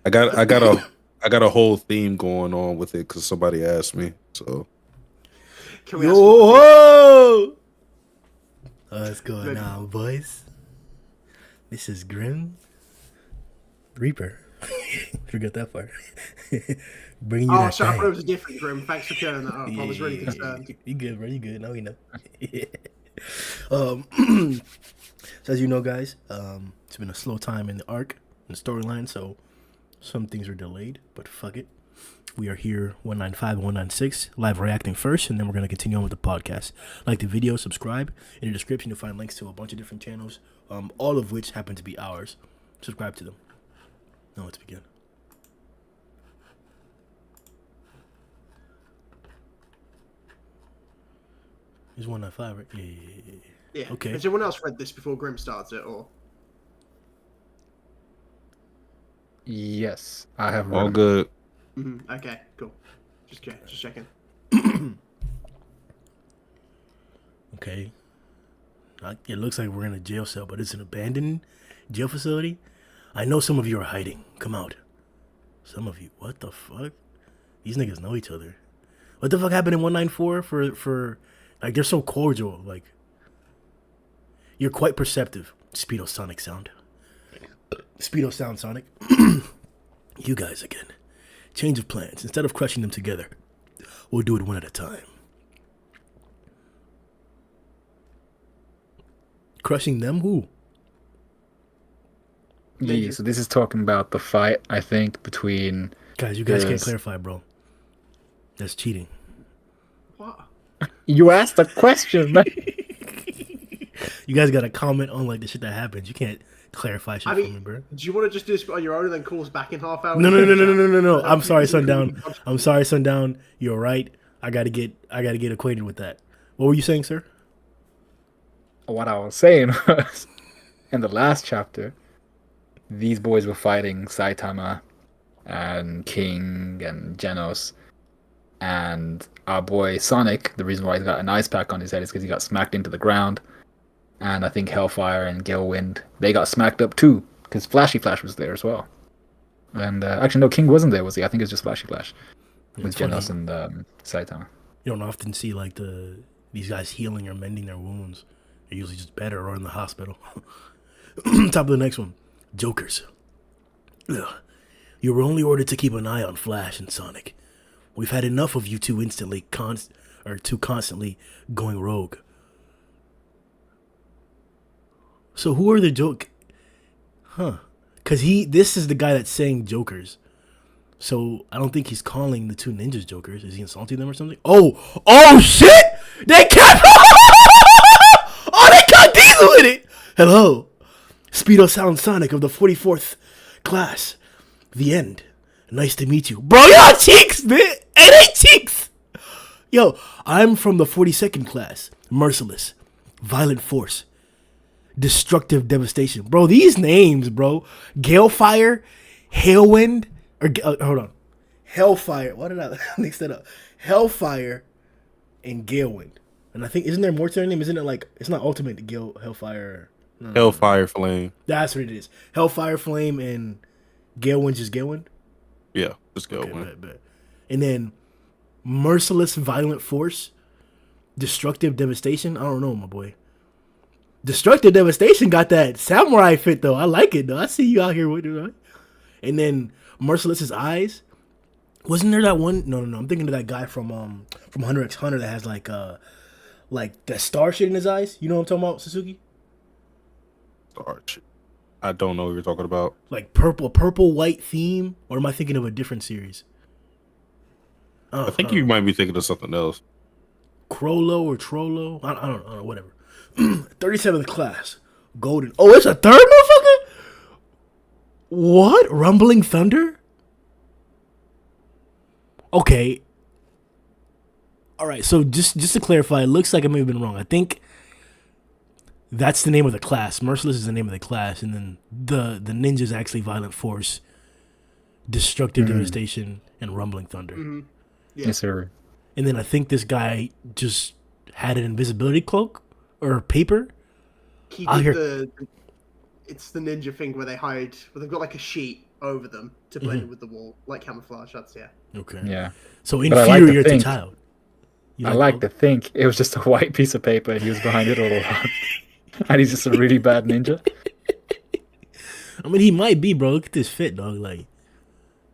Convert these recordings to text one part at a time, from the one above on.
I got a whole theme going on with it because somebody asked me. So, Can we ask what what's going on, boys? This is Grim Reaper. Forgot that part. Bringing you that sorry, I thing. thought it was a different Grim. Thanks for clearing that up. I was really concerned. You good, bro? You good? Now we know. So as you know, guys, it's been a slow time in the arc and the storyline, so some things are delayed. But fuck it, we are here 195 and 196 live reacting first, and then we're gonna continue on with the podcast. Like the video, subscribe. In the description, you'll find links to a bunch of different channels, all of which happen to be ours. Subscribe to them. Now let's begin. It's 195, right? Yeah. Yeah. Okay. Has anyone else read this before Grim starts it, or? Yes, I have all read. good. Okay, cool. Just checking. Okay. It looks like we're in a jail cell, but it's an abandoned jail facility. I know some of you are hiding. Come out. Some of you. What the fuck? These niggas know each other. What the fuck happened in 194 for like, they're so cordial. Like, you're quite perceptive. Speedo Sonic sound. Speedo sound Sonic. You guys again. Change of plans. Instead of crushing them together, we'll do it one at a time. Crushing them? Who? Yeah, so this is talking about the fight, I think, between... Guys, you guys can't clarify, bro. That's cheating. What? You asked a question, man. You guys gotta comment on like the shit that happens. You can't clarify shit for me, bro. Do you want to just do this on your own and then call us back in half hour? No. I'm sorry, Sundown. I'm sorry, Sundown. You're right. I gotta get acquainted with that. What were you saying, sir? What I was saying was, in the last chapter, these boys were fighting Saitama and King and Genos, and our boy Sonic, the reason why he's got an ice pack on his head is because he got smacked into the ground. And I think Hellfire and Galewind, they got smacked up too, because Flashy Flash was there as well. And actually, no, King wasn't there, was he? I think it was just Flashy Flash with Genos and Saitama. You don't often see like these guys healing or mending their wounds. They're usually just better or in the hospital. Top of the next one, Jokers. Ugh. You were only ordered to keep an eye on Flash and Sonic. We've had enough of you two constantly going rogue. So who are the joke? Huh? Because this is the guy that's saying Jokers. So I don't think he's calling the two ninjas Jokers. Is he insulting them or something? Oh shit! They kept. Oh, they got Diesel in it. Hello, Speedo Sound Sonic of the 44th class. The end. Nice to meet you, bro. Y'all cheeks, man. Hey, they cheeks. Yo, I'm from the 42nd class. Merciless, violent force. Destructive devastation, bro. These names, bro. Galefire, Hailwind, hold on, Hellfire. What did I mix that up? Hellfire and Galewind. And I think isn't there more to their name? Isn't it like it's not Ultimate Hellfire? No. Hellfire Flame. That's what it is. Hellfire Flame and Galewind, just Galewind. Yeah, just Galewind. Okay, bet. And then Merciless Violent Force, Destructive Devastation. I don't know, my boy. Destructive Devastation got that samurai fit though. I like it though. I see you out here with it. Right? And then Merciless's eyes. Wasn't there that one? No. I'm thinking of that guy from Hunter x Hunter that has like that star shit in his eyes. You know what I'm talking about, Satsuki? Star shit. I don't know what you're talking about. Like purple white theme, or am I thinking of a different series? I think you might be thinking of something else. Crollo or Trollo? I don't know. Whatever. 37th class. Golden. Oh, it's a third motherfucker? What? Rumbling Thunder? Okay. Alright, so just to clarify, it looks like I may have been wrong. I think that's the name of the class. Merciless is the name of the class, and then the ninja is actually Violent Force, Destructive Devastation, and Rumbling Thunder. Yeah. Yes, sir. And then I think this guy just had an invisibility cloak or paper. He did it's the ninja thing where they hide, where they've got like a sheet over them to blend in with the wall, like camouflage. That's Okay. Yeah. So But I like to inferior to think- child. You I like to think it was just a white piece of paper and he was behind it all along. And he's just a really bad ninja. I mean, he might be, bro. Look at this fit, dog. Like, he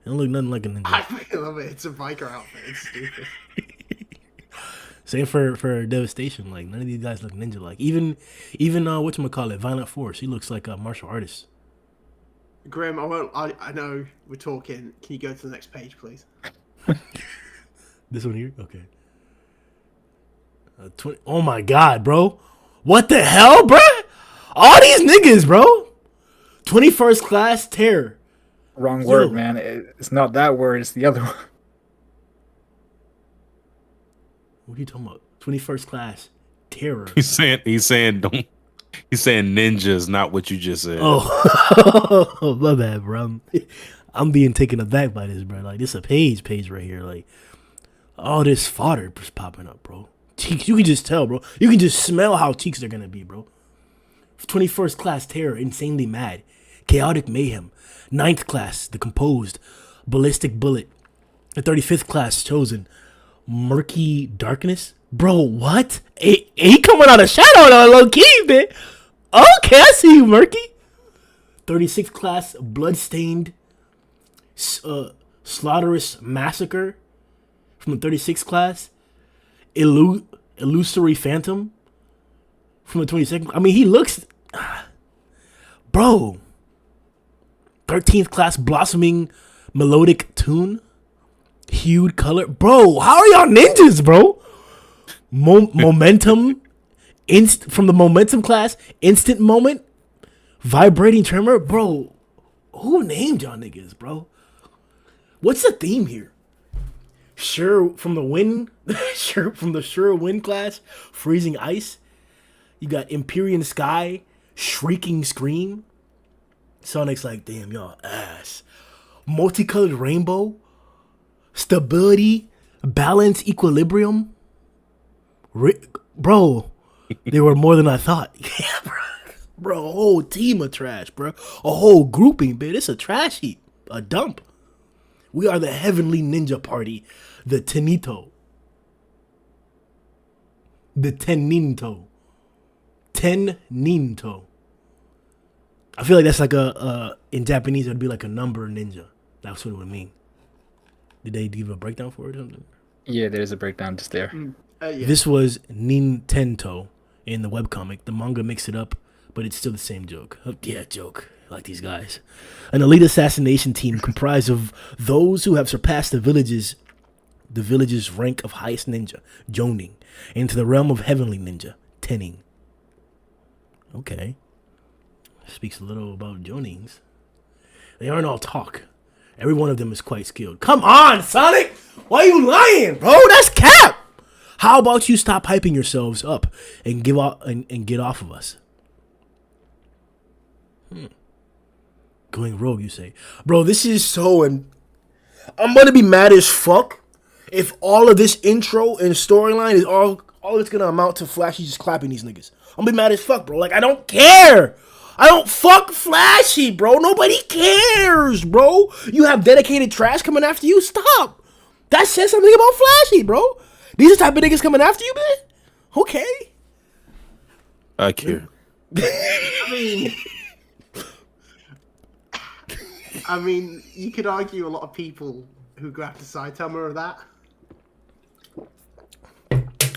don't look nothing like a ninja. I fucking love it. It's a biker outfit. It's stupid. Same for Devastation. Like, none of these guys look ninja like. Even whatchamacallit, Violent Force. He looks like a martial artist. Grim, I know we're talking. Can you go to the next page, please? This one here? Okay. 20, oh my god, bro. What the hell, bro? All these niggas, bro. 21st class terror. Wrong Yo. word, man. It's not that word, it's the other one. What are you talking about? 21st class terror. He's saying ninjas, not what you just said. Oh, my bad, bro. I'm being taken aback by this, bro. Like, this a page right here. Like, all this fodder is popping up, bro. Cheeks, you can just tell, bro. You can just smell how cheeks are gonna be, bro. 21st class terror, insanely mad. Chaotic mayhem. 9th class, the composed. Ballistic bullet. The 35th class, chosen. Murky darkness. Bro, what? He coming out of shadow on low key, man. Okay, I see you, Murky. 36th class, bloodstained. Slaughterous massacre. From the 36th class. Illusory phantom. From the 22nd. I mean, he looks... Bro. 13th class, blossoming melodic tune. Hued color. Bro, how are y'all ninjas, bro? Momentum. From the momentum class. Instant moment. Vibrating tremor. Bro, who named y'all niggas, bro? What's the theme here? Sure, from the wind. Sure, from the sure wind class. Freezing ice. You got Empyrean sky. Shrieking scream. Sonic's like, damn, y'all ass. Multicolored rainbow. Stability. Balance. Equilibrium. Bro, they were more than I thought. Yeah, bro. Bro, a whole team of trash, bro. A whole grouping, man. It's a trash heap. A dump. We are the Heavenly Ninja Party. The Tenito. The Teninto. Teninto. I feel like that's like in Japanese, it would be like a number ninja. That's what it would mean. Did they give a breakdown for it or something? Yeah, there's a breakdown just there. Yeah. This was Nintendo in the webcomic. The manga mixed it up, but it's still the same joke. Yeah, joke. I like these guys. An elite assassination team comprised of those who have surpassed the village's rank of highest ninja, Zhoniin, into the realm of heavenly ninja, Tenin. Okay. Speaks a little about Zhoniins. They aren't all talk. Every one of them is quite skilled. Come on, Sonic! Why are you lying, bro? That's cap! How about you stop hyping yourselves up and get off of us? Going rogue, you say. Bro, this is so... I'm gonna be mad as fuck if all of this intro and storyline is all it's gonna amount to Flashy just clapping these niggas. I'm gonna be mad as fuck, bro. Like, I don't care. I don't fuck Flashy, bro. Nobody cares, bro. You have dedicated trash coming after you? Stop. That says something about Flashy, bro. These are the type of niggas coming after you, man? Okay. I care. I mean, you could argue a lot of people who go after Saitama are that.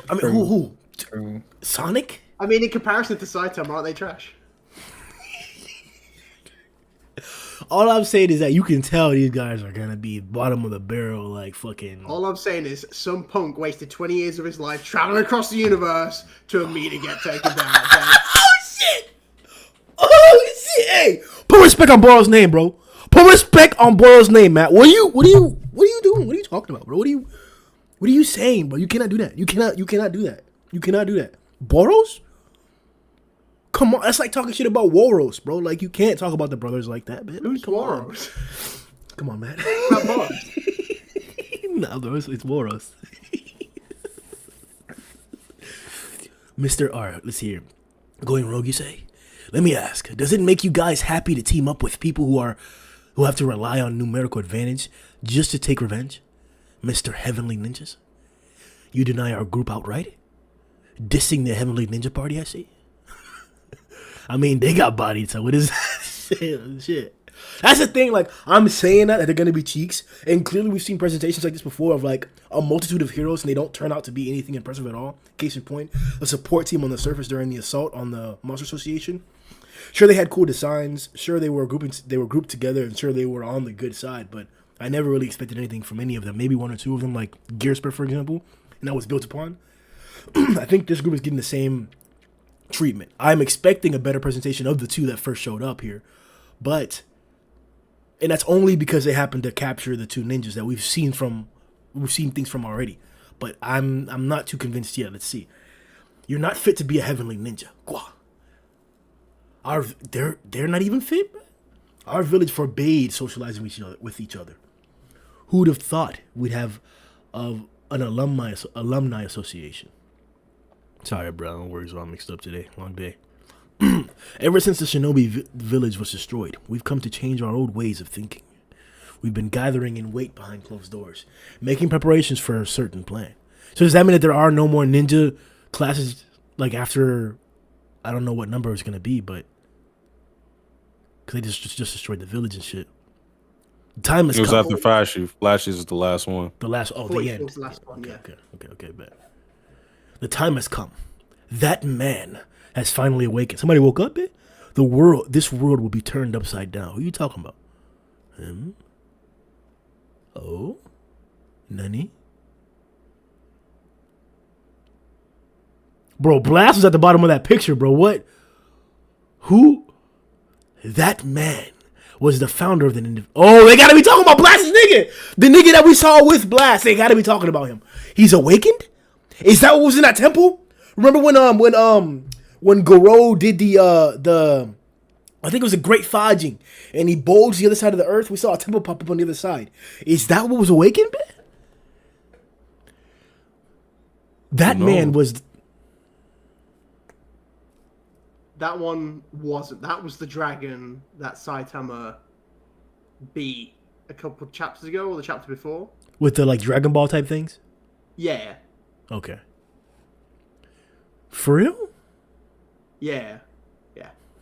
I mean, who? True. Sonic? I mean, in comparison to Saitama, aren't they trash? All I'm saying is that you can tell these guys are gonna be bottom of the barrel, like fucking. All I'm saying is some punk wasted 20 years of his life traveling across the universe to me to get taken down. Okay? Oh shit! Oh shit! Hey, put respect on Boro's name, bro. Put respect on Boro's name, Matt. What are you doing? What are you talking about, bro? What are you saying, bro? You cannot do that. You cannot do that. You cannot do that. Boros? Come on, that's like talking shit about Woros, bro. Like, you can't talk about the brothers like that, man. Who's Come on. Boros? Come on, man. Not Boros. Nah, bro, it's Woros. Mr. R, let's hear. Going rogue, you say? Let me ask, does it make you guys happy to team up with people who are who have to rely on numerical advantage just to take revenge? Mr. Heavenly Ninjas? You deny our group outright? Dissing the Heavenly Ninja Party, I see? I mean, they got bodied, so what is that? Shit. That's the thing, like, I'm saying that they're gonna be cheeks, and clearly we've seen presentations like this before of, like, a multitude of heroes, and they don't turn out to be anything impressive at all. Case in point, a support team on the surface during the assault on the Monster Association. Sure, they had cool designs, sure they were grouped together, and sure they were on the good side, but I never really expected anything from any of them. Maybe one or two of them, like Gearspur, for example, and that was built upon. I think this group is getting the same treatment. I'm expecting a better presentation of the two that first showed up here, and that's only because they happened to capture the two ninjas that we've seen things from already. But I'm not too convinced yet. Let's see. You're not fit to be a heavenly ninja. Gua. They're not even fit. Our village forbade socializing with each other. Who'd have thought we'd have an alumni association? Sorry, bro. My words are all mixed up today. Long day. Ever since the Shinobi village was destroyed, we've come to change our old ways of thinking. We've been gathering in wait behind closed doors, making preparations for a certain plan. So does that mean that there are no more ninja classes, like, after, I don't know what number it's going to be, but because they just destroyed the village and shit. Time has come. It was after Flashy. Flashy's is the last one. The last, the end. Was the last one, yeah. Okay, bet. The time has come. That man has finally awakened. Somebody woke up, it? This world will be turned upside down. Who are you talking about? Him? Oh? Nani? Bro, Blast was at the bottom of that picture, bro. What? Who? That man was the founder of the ninja. Oh, they gotta be talking about Blast's nigga. The nigga that we saw with Blast. They gotta be talking about him. He's awakened? Is that what was in that temple? Remember when Garou did the I think it was a great fudging, and he bulged the other side of the earth? We saw a temple pop up on the other side. Is that what was awakened? That man was. That one wasn't. That was the dragon that Saitama beat a couple of chapters ago, or the chapter before. With the, like, Dragon Ball type things? Yeah. Okay. For real? Yeah.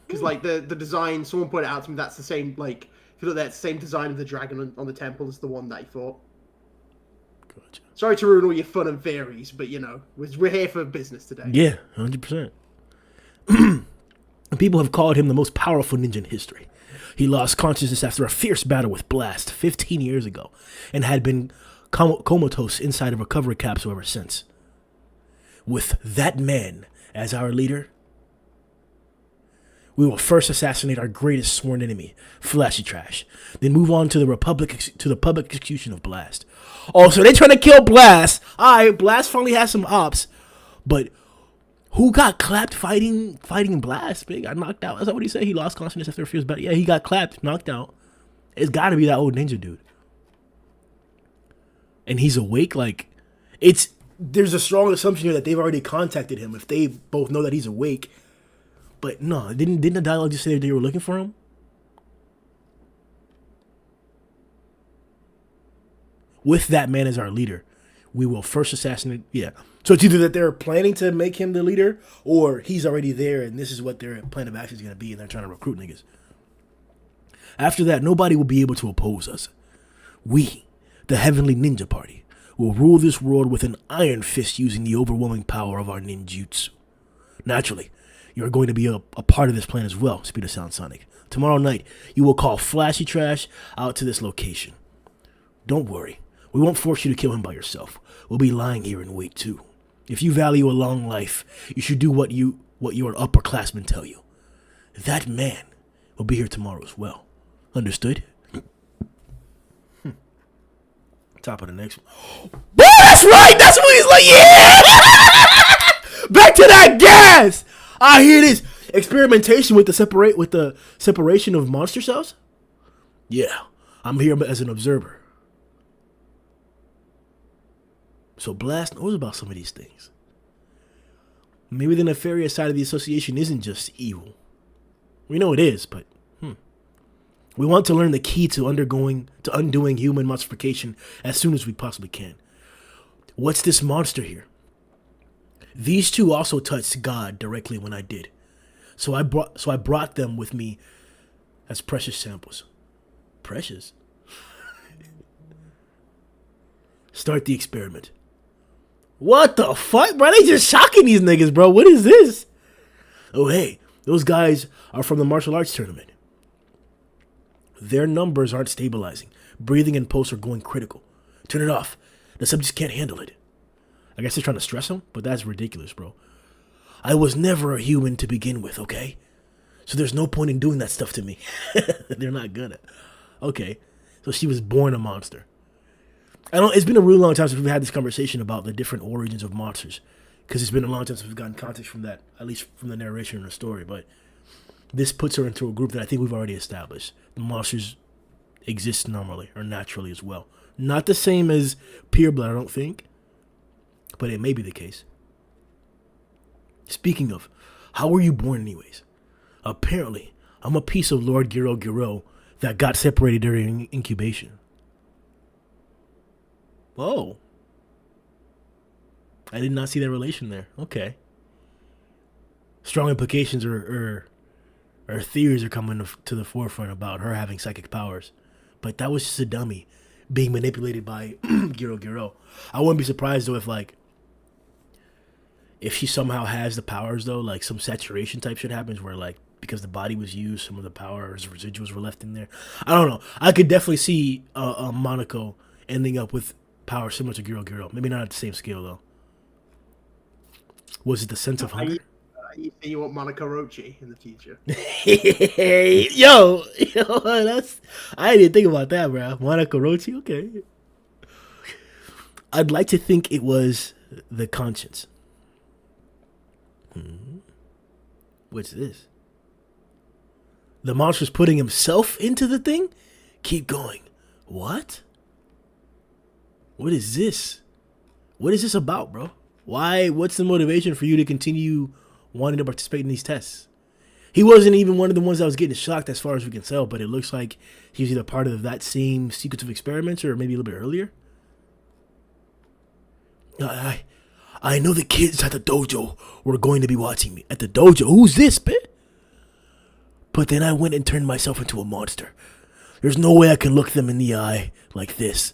Because, like, the design, someone pointed out to me that's the same, like, if you look, that's the same design of the dragon on the temple as the one that he fought. Gotcha. Sorry to ruin all your fun and theories, but, you know, we're here for business today. Yeah, 100%. People have called him the most powerful ninja in history. He lost consciousness after a fierce battle with Blast 15 years ago and had been comatose inside a recovery capsule ever since. With that man as our leader, we will first assassinate our greatest sworn enemy, Flashy Trash, then move on to the public execution of Blast. Oh, so they're trying to kill Blast. Alright, Blast finally has some ops, but who got clapped fighting Blast? Big got knocked out. Is that what he said? He lost consciousness after a fierce battle. Yeah, he got clapped, knocked out. It's got to be that old ninja dude. And he's awake. Like, there's a strong assumption here that they've already contacted him if they both know that he's awake. But no, didn't the dialogue just say that they were looking for him? With that man as our leader, we will first assassinate. Yeah. So it's either that they're planning to make him the leader, or he's already there and this is what their plan of action is going to be, and they're trying to recruit niggas. After that, nobody will be able to oppose us. We, the Heavenly Ninja Party, will rule this world with an iron fist using the overwhelming power of our ninjutsu. Naturally, you're going to be a part of this plan as well, Speed of Sound Sonic. Tomorrow night, you will call Flashy Trash out to this location. Don't worry. We won't force you to kill him by yourself. We'll be lying here in wait too. If you value a long life, you should do what your upperclassmen tell you. That man will be here tomorrow as well. Understood? Top of the next one. Boy, that's right! That's what he's like, yeah! Back to that gas! I hear this experimentation with the separation of monster cells. Yeah, I'm here as an observer. So Blast knows about some of these things. Maybe the nefarious side of the association isn't just evil. We know it is, but We want to learn the key to undoing human monstrification as soon as we possibly can. What's this monster here? These two also touched God directly when I did. So I brought them with me as precious samples. Precious? Start the experiment. What the fuck, bro? They just shocking these niggas, bro. What is this? Oh, hey, those guys are from the martial arts tournament. Their numbers aren't stabilizing. Breathing and pulse are going critical. Turn it off. The subjects can't handle it. I guess they're trying to stress them, but that's ridiculous, bro. I was never a human to begin with, okay? So there's no point in doing that stuff to me. They're not good at. Okay, so she was born a monster. It's been a really long time since we've had this conversation about the different origins of monsters, because it's been a long time since we've gotten context from that, at least from the narration in the story. But this puts her into a group that I think we've already established. The monsters exist normally or naturally as well. Not the same as pure blood, I don't think, but it may be the case. Speaking of, how were you born anyways? Apparently, I'm a piece of Lord Garou that got separated during incubation. Whoa. I did not see that relation there. Okay. Strong implications or theories are coming to the forefront about her having psychic powers. But that was just a dummy being manipulated by Garou. I wouldn't be surprised though if she somehow has the powers though, like some saturation type shit happens where like because the body was used, some of the powers residuals were left in there. I don't know. I could definitely see Monaco ending up with power similar to Garou. Maybe not at the same scale though. Was it the sense of hunger? You say you want Monaco Rochi in the future? yo, I didn't think about that, bro. Monaco Rochi, okay. I'd like to think it was the conscience. What's this? The monster's putting himself into the thing? Keep going. What? What is this? What is this about, bro? Why? What's the motivation for you to continue wanting to participate in these tests? He wasn't even one of the ones that was getting shocked as far as we can tell, but it looks like he was either part of that same sequence of experiments or maybe a little bit earlier. I know the kids at the dojo were going to be watching me. At the dojo? Who's this, bitch? But then I went and turned myself into a monster. There's no way I can look them in the eye like this.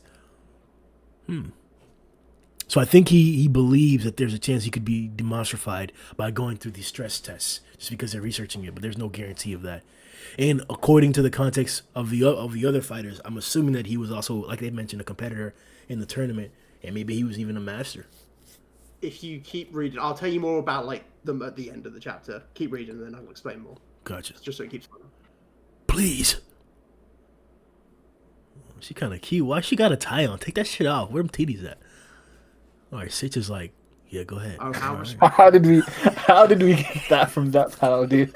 So I think he believes that there's a chance he could be demonstrified by going through these stress tests just because they're researching it, but there's no guarantee of that. And according to the context of the other fighters, I'm assuming that he was also, like they mentioned, a competitor in the tournament, and maybe he was even a master. If you keep reading, I'll tell you more about like them at the end of the chapter. Keep reading, and then I'll explain more. Gotcha. Just so it keeps going. Please. She kind of cute. Why she got a tie on? Take that shit off. Where them titties at? All right, Sitch is like, yeah, go ahead. Oh, how right. How did we get that from that panel, dude?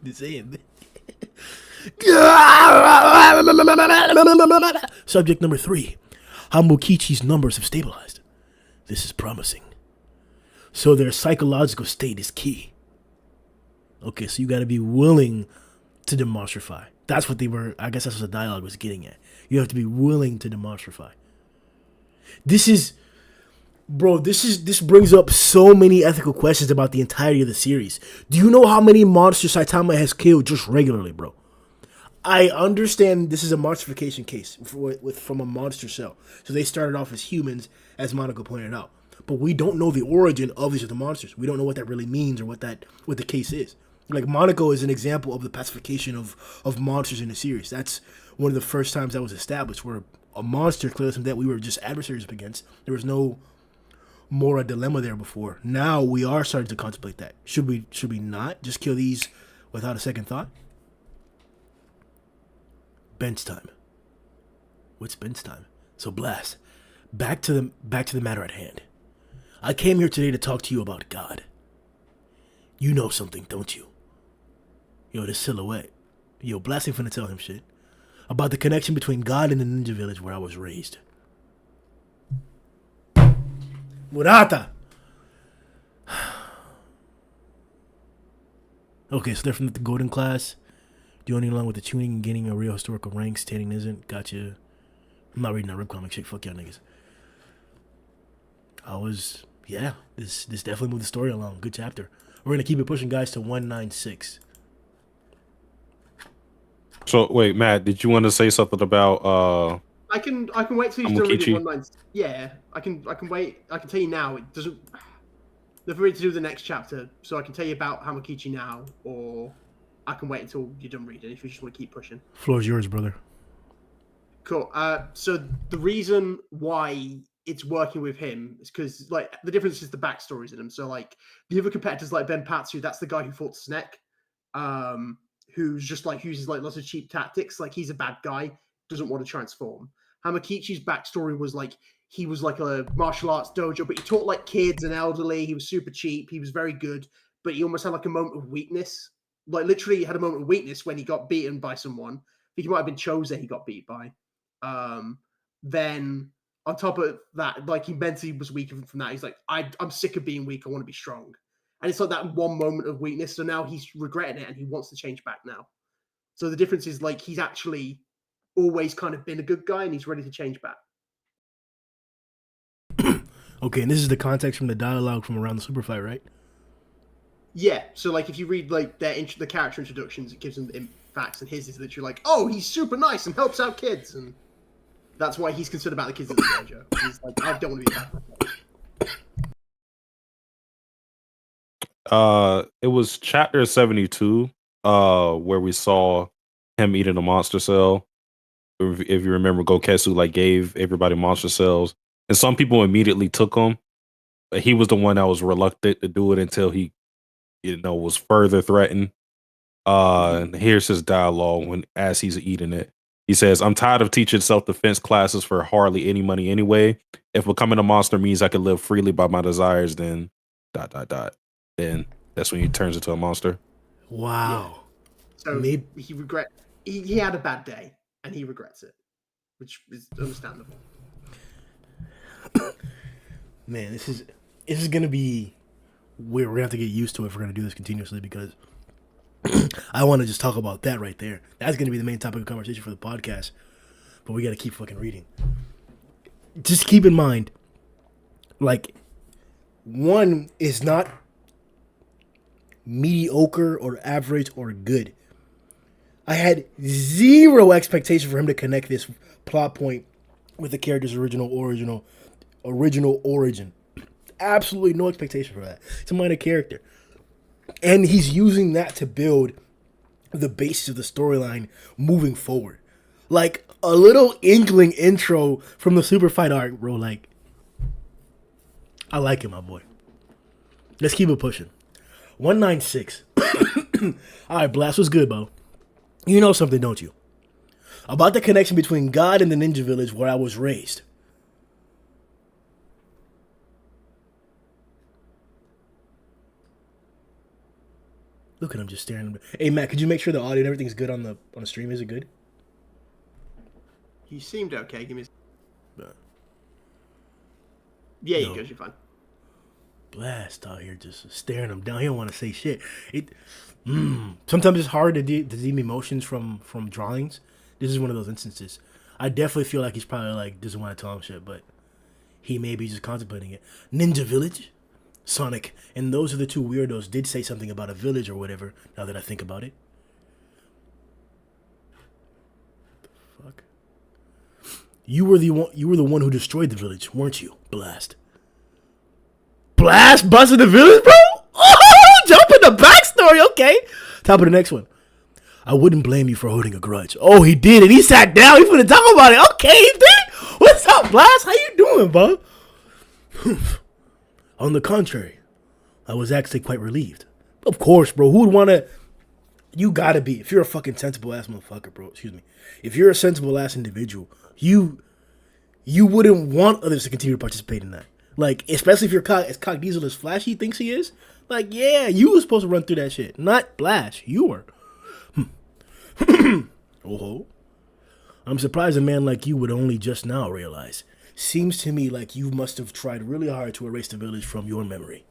Just saying. Subject number 3. How Mokichi's numbers have stabilized. This is promising. So their psychological state is key. Okay, so you got to be willing to demonstrify. That's what they were, I guess that's what the dialogue was getting at. You have to be willing to demonstrify. This brings up so many ethical questions about the entirety of the series. Do you know how many monsters Saitama has killed just regularly, bro? I understand this is a monstrification case from a monster cell. So they started off as humans, as Monaco pointed out. But we don't know the origin of these other monsters. We don't know what that really means or what the case is. Like, Monaco is an example of the pacification of monsters in the series. That's one of the first times that was established, where a monster clearly something that we were just adversaries against. There was no more a dilemma there before. Now we are starting to contemplate that. Should we not just kill these without a second thought? Bench time. What's bench time? So Blast, back to the matter at hand. I came here today to talk to you about God. You know something, don't you? Yo, this silhouette. Yo, Blasting finna tell him shit about the connection between God and the ninja village where I was raised. Murata! Okay, so they're from the golden class. Joining along with the tuning and gaining a real historical rank. Standing isn't. Gotcha. I'm not reading that ripcomic shit. Fuck y'all niggas. This definitely moved the story along. Good chapter. We're gonna keep it pushing, guys, to 196. So wait, Matt, did you want to say something about I can wait till you still read Amokichi? it 196. Yeah, I can wait. I can tell you now. It doesn't. They're ready to do the next chapter, so I can tell you about Hamakichi now, or I can wait until you're done reading if you just want to keep pushing. Floor's yours, brother. Cool. So the reason why it's working with him is because like the difference is the backstories in him. So like the other competitors like Ben Patsu, that's the guy who fought Snake, who's just like uses like lots of cheap tactics. Like he's a bad guy, doesn't want to transform. Hamakichi's backstory was like he was like a martial arts dojo, but he taught like kids and elderly. He was super cheap. He was very good, but he almost had like a moment of weakness. Like literally, he had a moment of weakness when he got beaten by someone. I think he might have been Chose he got beat by. Then on top of that, like he mentally was weak from that. He's like, I'm sick of being weak. I want to be strong. And it's like that one moment of weakness. So now he's regretting it and he wants to change back now. So the difference is like he's actually always kind of been a good guy and he's ready to change back. Okay, and this is the context from the dialogue from around the super fight, right? Yeah. So like if you read like the character introductions, it gives them facts, and his is literally like, oh, he's super nice and helps out kids, and that's why he's concerned about the kids in the dojo. He's like, I don't want to be that. it was chapter 72 where we saw him eating a monster cell. If you remember, Goketsu like gave everybody monster cells, and some people immediately took them. But he was the one that was reluctant to do it until he, was further threatened. And here's his dialogue as he's eating it. He says, "I'm tired of teaching self-defense classes for hardly any money anyway. If becoming a monster means I can live freely by my desires, then ... Then that's when he turns into a monster." Wow. Yeah. So he had a bad day and he regrets it, which is understandable. Man, this is gonna be weird. We're gonna have to get used to it if we're gonna do this continuously, because I want to just talk about that right there. That's gonna be the main topic of conversation for the podcast. But we gotta keep fucking reading. Just keep in mind, like, one is not mediocre or average or good. I had zero expectation for him to connect this plot point with the character's original origin. Absolutely no expectation for that. It's a minor character. And he's using that to build the basis of the storyline moving forward. Like a little inkling intro from the super fight arc, bro. Like, I like it, my boy. Let's keep it pushing. 196. Alright, Blast, what's good, bro? You know something, don't you? About the connection between God and the ninja village where I was raised. Look at him just staring. Hey, Matt, could you make sure the audio and everything's good on the stream? Is it good? He seemed okay. Give me Yeah, you good. You're fine. Blast out here just staring him down. He don't want to say shit. Sometimes it's hard to deem emotions from drawings. This is one of those instances. I definitely feel like he's probably like doesn't want to tell him shit, but he may be just contemplating it. Ninja Village, Sonic, and those are the two weirdos did say something about a village or whatever. Now that I think about it, the fuck. You were the one who destroyed the village, weren't you, Blast? Blast busted the village, bro? Oh, jump in the backstory, okay. Top of the next one. I wouldn't blame you for holding a grudge. Oh, he did, and he sat down. He's gonna talk about it. Okay, he did. What's up, Blast? How you doing, bro? On the contrary, I was actually quite relieved. Of course, bro. Who would want to... You gotta be. If you're a fucking sensible ass motherfucker, bro. Excuse me. If you're a sensible ass individual, you wouldn't want others to continue to participate in that. Like, especially if you're as cock diesel as Flashy thinks he is. Like, yeah, you were supposed to run through that shit. Not Flash. You were. Oh, I'm surprised a man like you would only just now realize. Seems to me like you must have tried really hard to erase the village from your memory.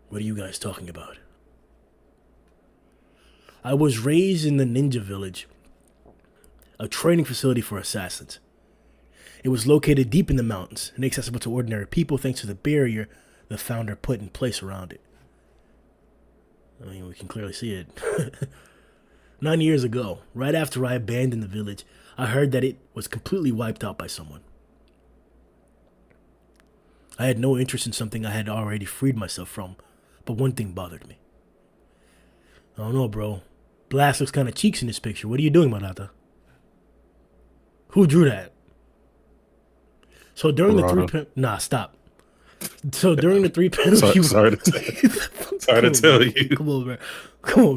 What are you guys talking about? I was raised in the ninja village, a training facility for assassins. It was located deep in the mountains, inaccessible to ordinary people thanks to the barrier the founder put in place around it. I mean, we can clearly see it. 9 years ago, right after I abandoned the village, I heard that it was completely wiped out by someone. I had no interest in something I had already freed myself from, but one thing bothered me. I don't know, bro. Blast looks kind of cheeks in this picture. What are you doing, Manata? Who drew that? So during Nah, stop. So during the 3 panels... sorry to tell you. Come on,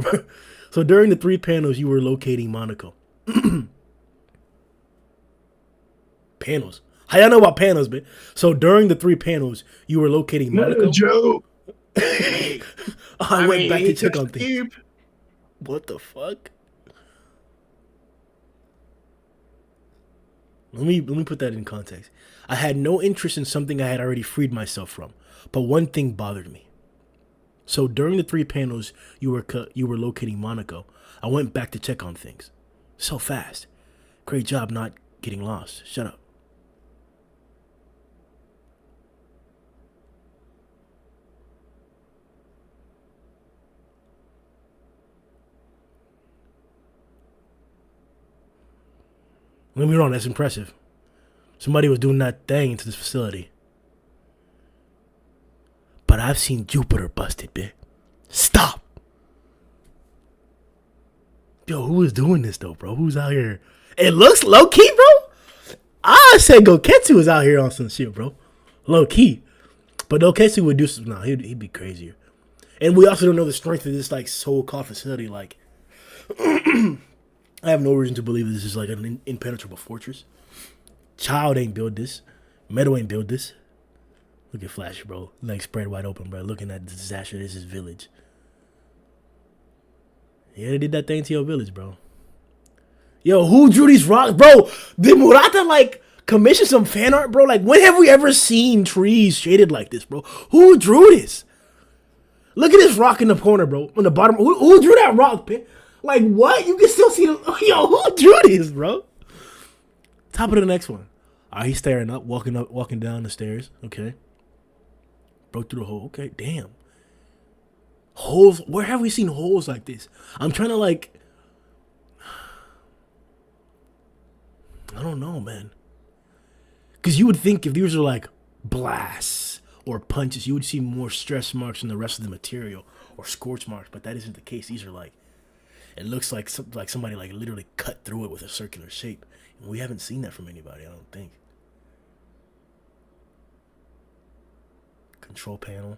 bro. So during the 3 panels, you were locating Monaco. Panels. How y'all know about panels, man? So during the 3 panels, you were locating Monaco. Joe. I went back to check on things. What the fuck? Let me put that in context. I had no interest in something I had already freed myself from, but one thing bothered me. So during the 3 panels you were locating Monaco, I went back to check on things. So fast. Great job not getting lost. Shut up. Don't get me wrong, that's impressive. Somebody was doing that thing into this facility. But I've seen Jupiter busted, bitch. Stop! Yo, who is doing this, though, bro? Who's out here? It looks low-key, bro. I said Goketsu is out here on some shit, bro. Low-key. But Goketsu would do some... Nah, he'd be crazier. And we also don't know the strength of this, like, so-called facility. Like, I have no reason to believe this is, like, an impenetrable fortress. Child ain't build this. Meadow ain't build this. Look at Flash, bro. Legs spread wide open, bro. Looking at the disaster. This is village. Yeah, they did that thing to your village, bro. Yo, who drew these rocks? Bro, did Murata, like, commission some fan art, bro? Like, when have we ever seen trees shaded like this, bro? Who drew this? Look at this rock in the corner, bro. On the bottom. Who drew that rock, man? Like, what? You can still see the... Yo, who drew this, bro? Top of the next one. All right, he's staring up, walking down the stairs. Okay. Broke through the hole. Okay, damn. Holes. Where have we seen holes like this? I'm trying to, like... I don't know, man. Because you would think if these were, like, blasts or punches, you would see more stress marks in the rest of the material or scorch marks, but that isn't the case. These are, like... It looks like somebody, like, literally cut through it with a circular shape. And we haven't seen that from anybody, I don't think. Control panel.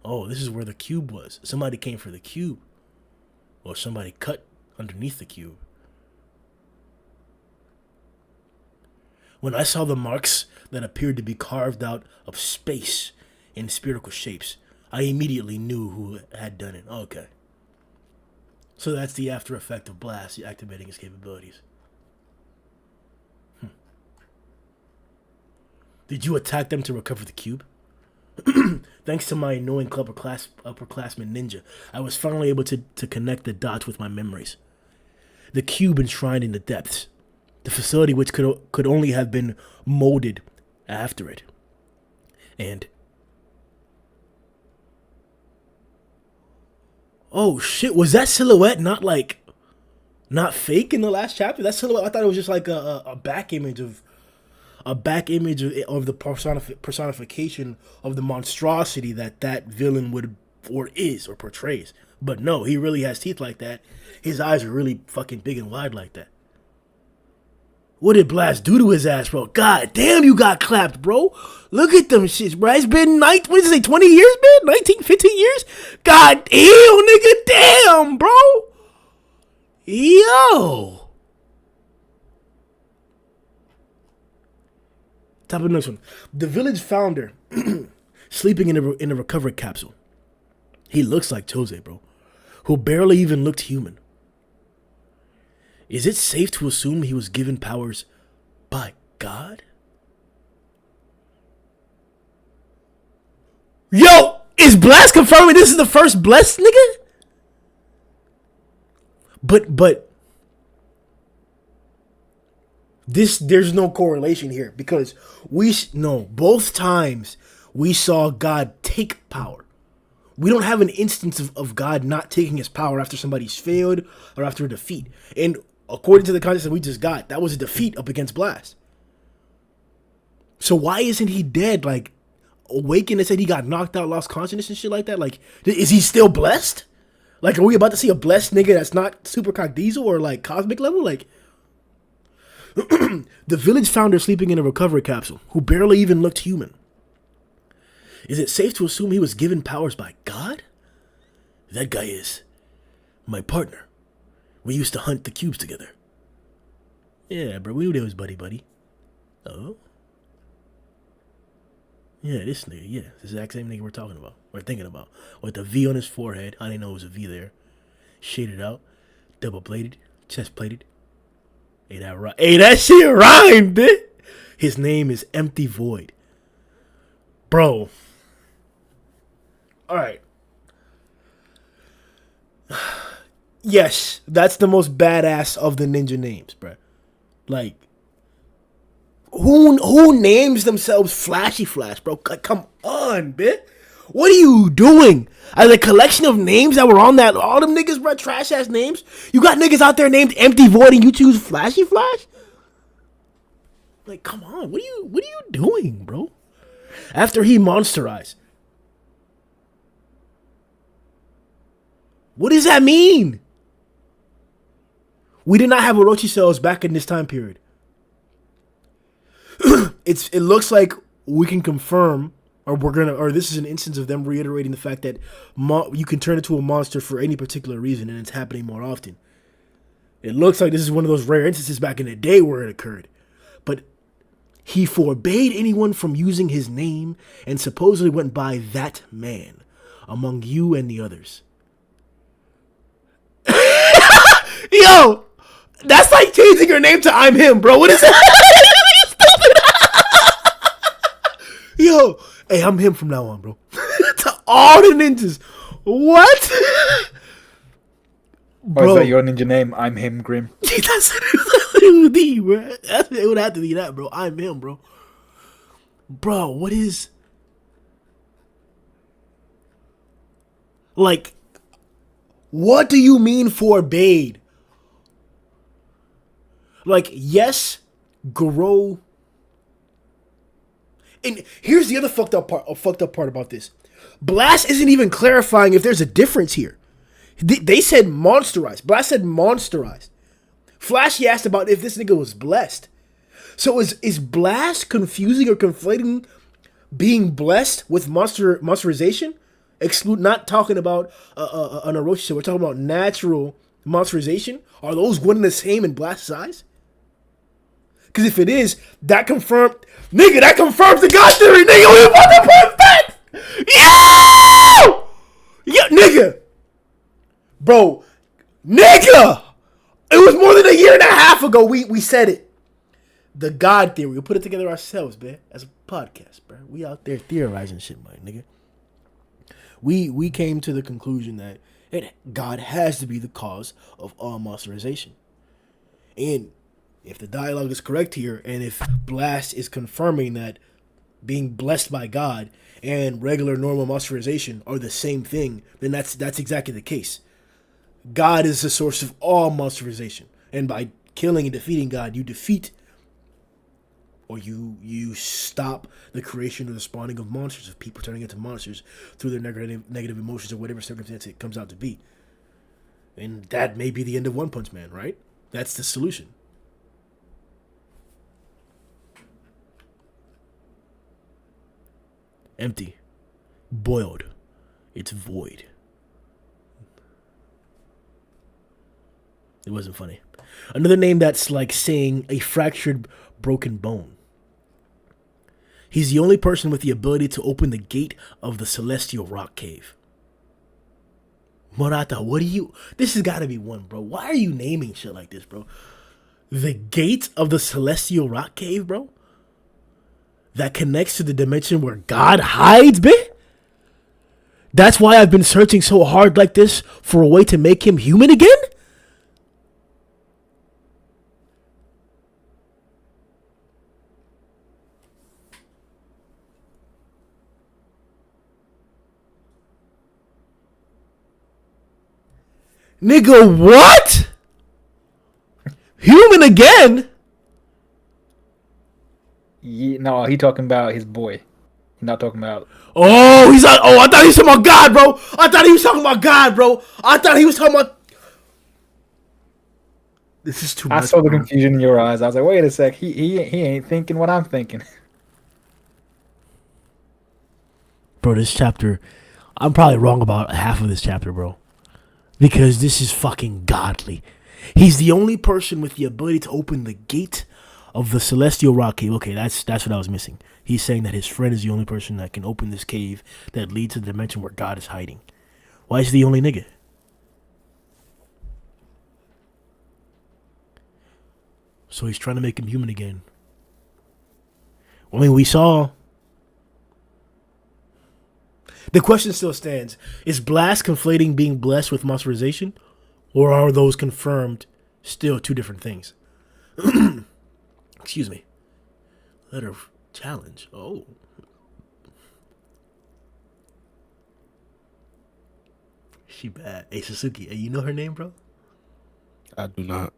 Oh, this is where the cube was. Somebody came for the cube. Or somebody cut underneath the cube. When I saw the marks that appeared to be carved out of space in spherical shapes, I immediately knew who had done it. Okay. So that's the after effect of Blast activating his capabilities. Did you attack them to recover the cube? Thanks to my annoying upperclassman ninja, I was finally able to connect the dots with my memories. The cube enshrined in the depths. The facility which could only have been molded after it. And... Oh shit, was that silhouette not fake in the last chapter? That silhouette, I thought it was just like a back image of the personification of the monstrosity that villain would or is or portrays. But no, he really has teeth like that. His eyes are really fucking big and wide like that. What did Blast do to his ass, bro? God damn, you got clapped, bro. Look at them shits, bro. It's been 20 years, man? 19, 15 years? God damn, nigga, damn, bro. Yo. Top of the next one. The village founder sleeping in a recovery capsule. He looks like Chose, bro. Who barely even looked human. Is it safe to assume he was given powers by God? Yo, is Blast confirming this is the first blessed nigga? But there's no correlation here because both times we saw God take power. We don't have an instance of God not taking his power after somebody's failed or after a defeat. And according to the context that we just got, that was a defeat up against Blast. So why isn't he dead? Like, awakened and said he got knocked out, lost consciousness and shit like that? Like, is he still blessed? Like, are we about to see a blessed nigga that's not super cock diesel or like cosmic level? Like, the village founder sleeping in a recovery capsule who barely even looked human. Is it safe to assume he was given powers by God? That guy is my partner. We used to hunt the cubes together. Yeah, bro, we knew they was buddy. Oh? Yeah, this nigga, yeah. This is the exact same nigga we're thinking about. With the V on his forehead. I didn't know it was a V there. Shaded out. Double plated. Chest plated. Hey, that shit rhymed, bitch. His name is Empty Void. Bro. Alright. Yes, that's the most badass of the ninja names, bro. Like, who names themselves Flashy Flash, bro? Like, come on, bitch. What are you doing? As a collection of names that were on that, all them niggas, bro, trash ass names. You got niggas out there named Empty Void, and you choose Flashy Flash? Like, come on, what are you doing, bro? After he monsterized. What does that mean? We did not have Orochi cells back in this time period. It looks like we can confirm, or this is an instance of them reiterating the fact that you can turn into a monster for any particular reason, and it's happening more often. It looks like this is one of those rare instances back in the day where it occurred. But he forbade anyone from using his name and supposedly went by that man among you and the others. Yo, that's like changing your name to I'm him, bro. What is that? Yo, hey, I'm him from now on, bro. To all the ninjas. What? Bro. Or is that your ninja name? I'm him, Grim. That's what it would be, bro. It would have to be that, bro. I'm him, bro. Bro, what is... Like, what do you mean forbade? Like, yes, Garou... And here's the other fucked up part about this. Blast isn't even clarifying if there's a difference here. They said monsterized. Blast said monsterized. Flashy asked about if this nigga was blessed. So is Blast confusing or conflating being blessed with monsterization? Not talking about an Orochi, so we're talking about natural monsterization. Are those one and the same in Blast's eyes? Because if it is, that confirms the God theory, nigga. We want to put back. Yeah, nigga. Bro, nigga. It was more than a year and a half ago we said it. The God theory. We put it together ourselves, man, as a podcast, bro. We out there theorizing shit, my nigga. We came to the conclusion that God has to be the cause of all monsterization. And if the dialogue is correct here, and if Blast is confirming that being blessed by God and regular normal monsterization are the same thing, then that's exactly the case. God is the source of all monsterization. And by killing and defeating God, you defeat or you stop the creation or the spawning of monsters, of people turning into monsters through their negative emotions or whatever circumstance it comes out to be. And that may be the end of One Punch Man, right? That's the solution. Empty. Boiled. It's void. It wasn't funny. Another name that's like saying a fractured, broken bone. He's the only person with the ability to open the gate of the celestial rock cave. Murata, what are you... This has got to be one, bro. Why are you naming shit like this, bro? The gate of the celestial rock cave, bro? That connects to the dimension where God hides, bitch? That's why I've been searching so hard like this for a way to make him human again? Nigga, what? Human again? No, he talking about his boy. He's not talking about. Oh, he's like, oh, I thought he was talking about God, bro. I thought he was talking about God, bro. I thought he was talking about. This is too much. I saw the bro. confusion in your eyes. I was like, wait a sec. He ain't thinking what I'm thinking. Bro, this chapter, I'm probably wrong about half of this chapter, bro. Because this is fucking godly. He's the only person with the ability to open the gate of the celestial rock cave. Okay, that's what I was missing. He's saying that his friend is the only person that can open this cave that leads to the dimension where God is hiding. Why is he the only nigga? So he's trying to make him human again. I mean, we saw. The question still stands. Is Blast conflating being blessed with monsterization? Or are those confirmed still two different things? Excuse me. Letter of challenge. Oh. She bad. Hey, Satsuki, hey, you know her name, bro? I do not.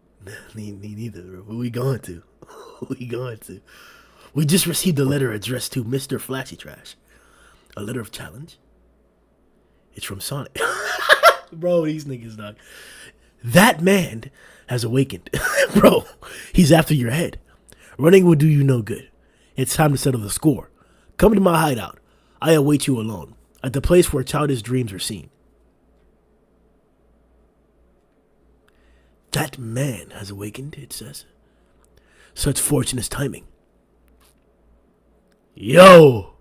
Me neither, bro. Who we going to? Who we going to? We just received a letter addressed to Mr. Flashy Trash. A letter of challenge. It's from Sonic. Bro, these niggas, dog. That man has awakened. Bro, he's after your head. Running will do you no good. It's time to settle the score. Come to my hideout. I await you alone, at the place where childish dreams are seen. That man has awakened, it says. Such fortunate timing. Yo!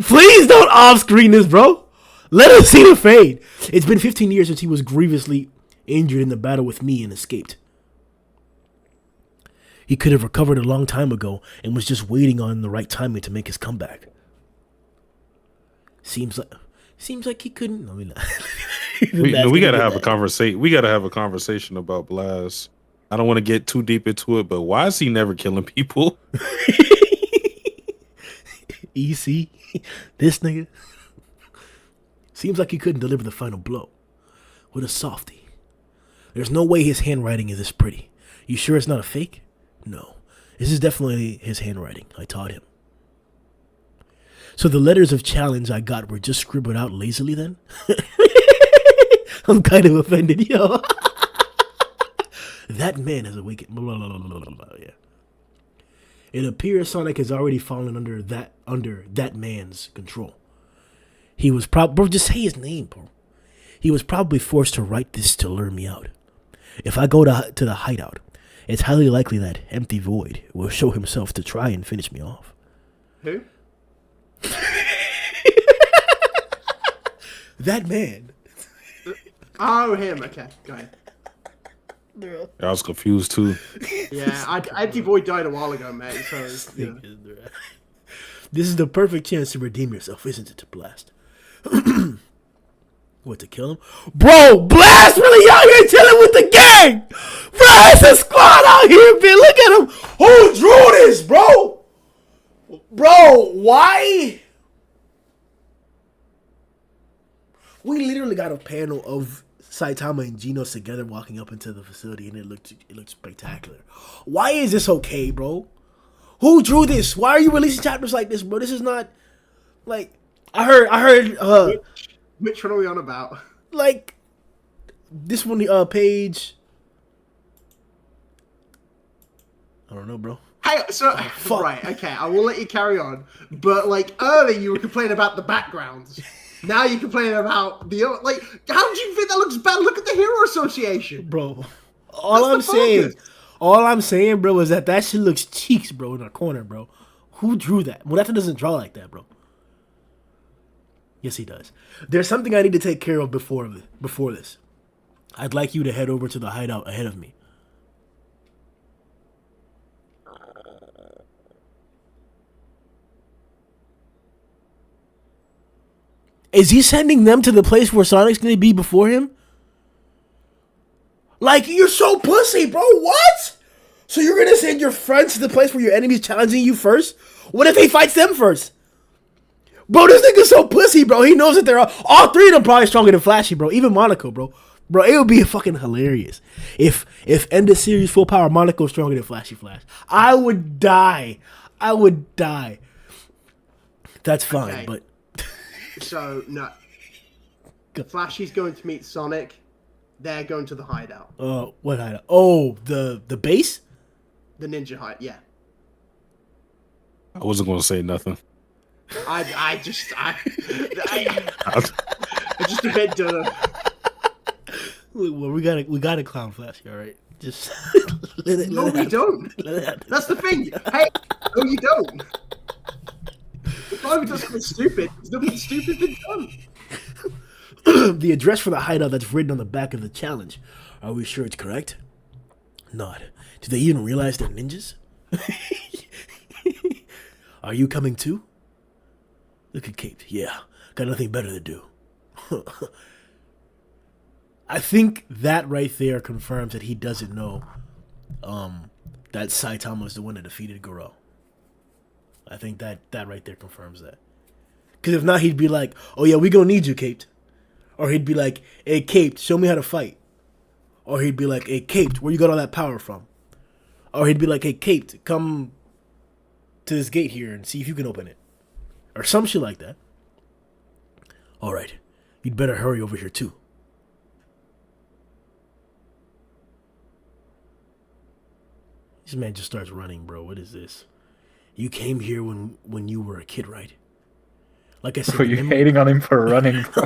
Please don't off-screen this, bro. Let us see the fade. It's been 15 years since he was grievously injured in the battle with me and escaped. He could have recovered a long time ago and was just waiting on the right timing to make his comeback. Seems like he couldn't. I mean, we gotta have a conversation. We gotta have a conversation about Blast. I don't want to get too deep into it, but why is he never killing people? EC, this nigga. Seems like he couldn't deliver the final blow. What a softie. There's no way his handwriting is this pretty. You sure it's not a fake? No. This is definitely his handwriting. I taught him. So the letters of challenge I got were just scribbled out lazily then? I'm kind of offended, yo. That man has awakened. Blah, blah, blah, blah, blah, blah, yeah. It appears Sonic has already fallen under that man's control. He was bro, just say his name, bro. He was probably forced to write this to lure me out. If I go to the hideout, it's highly likely that Empty Void will show himself to try and finish me off. Who? That man. Oh, him. Okay, go ahead. I was confused too. Yeah, Empty Void died a while ago, mate. So yeah. This is the perfect chance to redeem yourself, isn't it, to Blast? What, to kill him? Bro, Blast really out here chilling with the gang! Bro, it's a squad out here, man. Look at him. Who drew this, bro? Bro, why? We literally got a panel of Saitama and Genos together walking up into the facility, and it looked spectacular. Why is this okay, bro? Who drew this? Why are you releasing chapters like this, bro? This is not like I heard Which one are we on about? like this one page. I don't know, bro. Hey, so right, okay, I will let you carry on. But like earlier, you were complaining about the backgrounds. Now you're complaining about the like. How do you think that looks bad? Look at the Hero Association, Bro. All I'm saying, bro, is that shit looks cheeks, bro, in the corner, bro. Who drew that? Murata doesn't draw like that, bro. Yes, he does. There's something I need to take care of before this. I'd like you to head over to the hideout ahead of me. Is he sending them to the place where Sonic's going to be before him? Like, you're so pussy, bro. What? So you're going to send your friends to the place where your enemy's challenging you first? What if he fights them first? Bro, this nigga's so pussy, bro. He knows that they're all three of them probably stronger than Flashy, bro. Even Monaco, bro. Bro, it would be fucking hilarious if end of series full power Monaco stronger than Flashy Flash. I would die. That's fine, Okay. but So no, Flashy's going to meet Sonic. They're going to the hideout, what hideout? Oh, the base. the ninja hideout. Yeah. I wasn't gonna say nothing. I just a bit done. Well, we gotta clown Flashy, all right? Just No, we don't. That's the thing. Hey, no, you don't. If I would do something stupid, there's nothing stupid been done. The address for the hideout that's written on the back of the challenge. Are we sure it's correct? Not. Do they even realize they're ninjas? Are you coming too? Look at Kate. Yeah, got nothing better to do. I think that right there confirms that he doesn't know that Saitama was the one that defeated Garou. I think that right there confirms that. Because if not, he'd be like, oh yeah, we gonna need you, Kate. Or he'd be like, hey, Kate, show me how to fight. Or he'd be like, hey, Kate, where you got all that power from? Or he'd be like, hey, Kate, come to this gate here and see if you can open it. Or some shit like that. All right, you'd better hurry over here too. This man just starts running, bro. What is this? You came here when you were a kid, right? Like I said, Were you hating on him for running, bro?